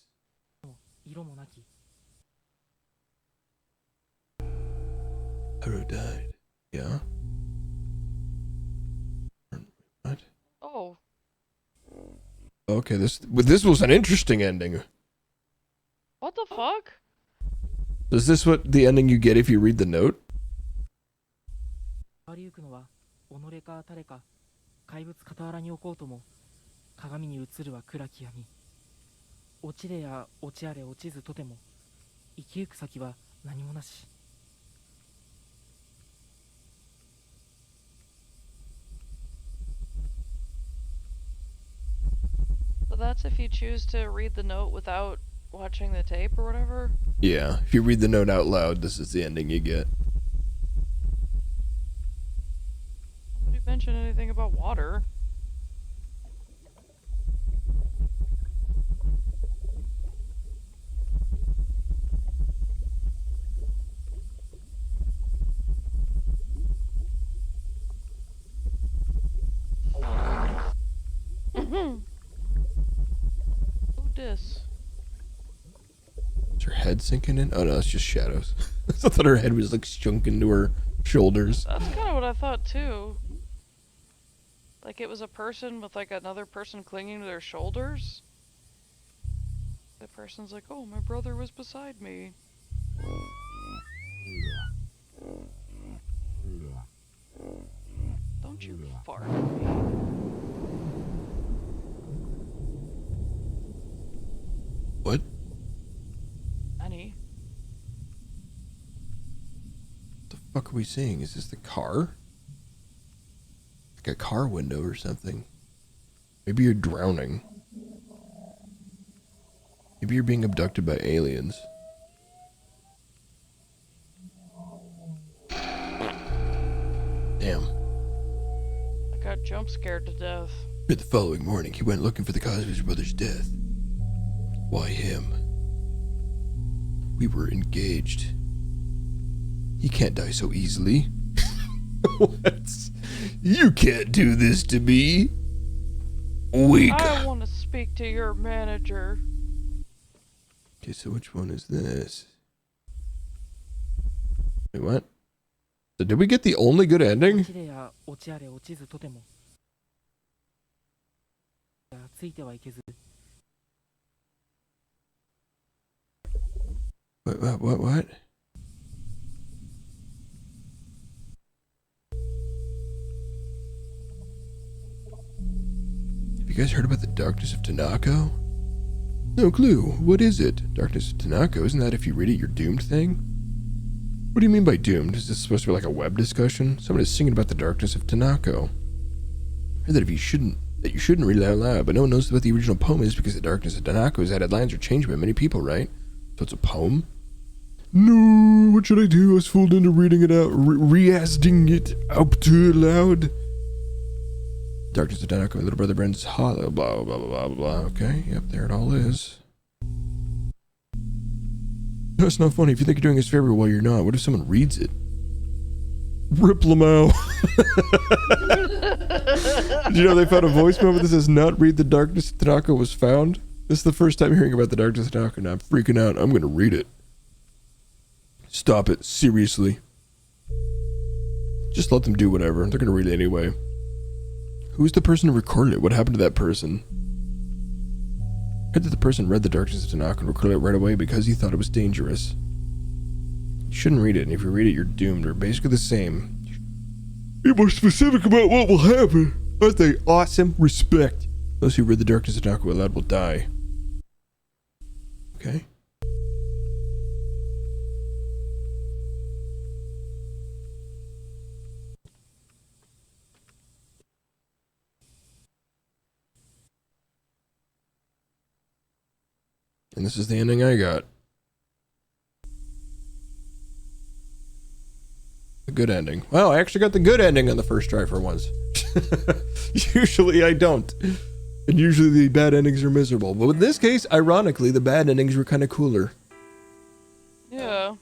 Haru died. Yeah? What? Oh. Okay, this was an interesting ending. What the fuck? Is this what the ending you get if you read the note? 怪物傍らに置こうとも鏡に映るは暗き闇落ちれや落ちあれ落ちずとても生きゆく先は何もなし So that's if you choose to read the note without watching the tape or whatever? Yeah, if you read the note out loud, this is the ending you get. Nobody mentioned anything about water. Who dis? Is her head sinking in? Oh no, it's just shadows. I thought her head was like sunk into her shoulders. That's kind of what I thought too. Like it was a person with like another person clinging to their shoulders. The person's like, oh, my brother was beside me. Don't you fart at me. What? Annie. What the fuck are we seeing? Is this the car? Like a car window or something. Maybe you're drowning. Maybe you're being abducted by aliens. Damn. I got jump scared to death. The following morning, he went looking for the cause of his brother's death. Why him? We were engaged. He can't die so easily. What? You can't do this to me. Weak. I want to speak to your manager. Okay, so which one is this? Wait, what? So did we get the only good ending? 落ちれや落ちあれ落ちずとてもついてはいけず What? Have you guys heard about the Darkness of Tanako? No clue. What is it? Darkness of Tanako? Isn't that if you read it, you're doomed thing? What do you mean by doomed? Is this supposed to be like a web discussion? Someone is singing about the Darkness of Tanako. I heard that you shouldn't read it out loud, but no one knows what the original poem is because the Darkness of Tanako's added lines are changed by many people, right? So it's a poem? No, what should I do? I was fooled into reading it out, re-asking it out too loud. Darkness of Tanako, little brother Bren's hollow, blah, blah, blah, blah, blah. Okay, yep, there it all is. That's not funny. If you think you're doing us a favor while you're not, what if someone reads it? Rip Lamau. Did you know they found a voicemail that says not read the Darkness of Tanaka was found? This is the first time hearing about the Darkness of Tanaka and I'm freaking out. I'm gonna read it. Stop it. Seriously. Just let them do whatever. They're gonna read it anyway. Who's the person who recorded it? What happened to that person? I heard that the person read the Darkness of Tanaka and recorded it right away because he thought it was dangerous. You shouldn't read it, and if you read it, you're doomed. They're basically the same. Be more specific about what will happen. Aren't they awesome? Respect. Those who read the Darkness of Tanaka aloud will die. Okay. And this is the ending I got. A good ending. Well, I actually got the good ending on the first try for once. Usually I don't. And usually the bad endings are miserable. But in this case, ironically, the bad endings were kind of cooler. Yeah.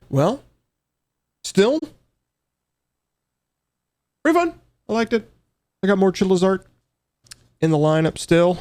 Well, still, pretty fun. I liked it. I got more Chilla's art in the lineup still.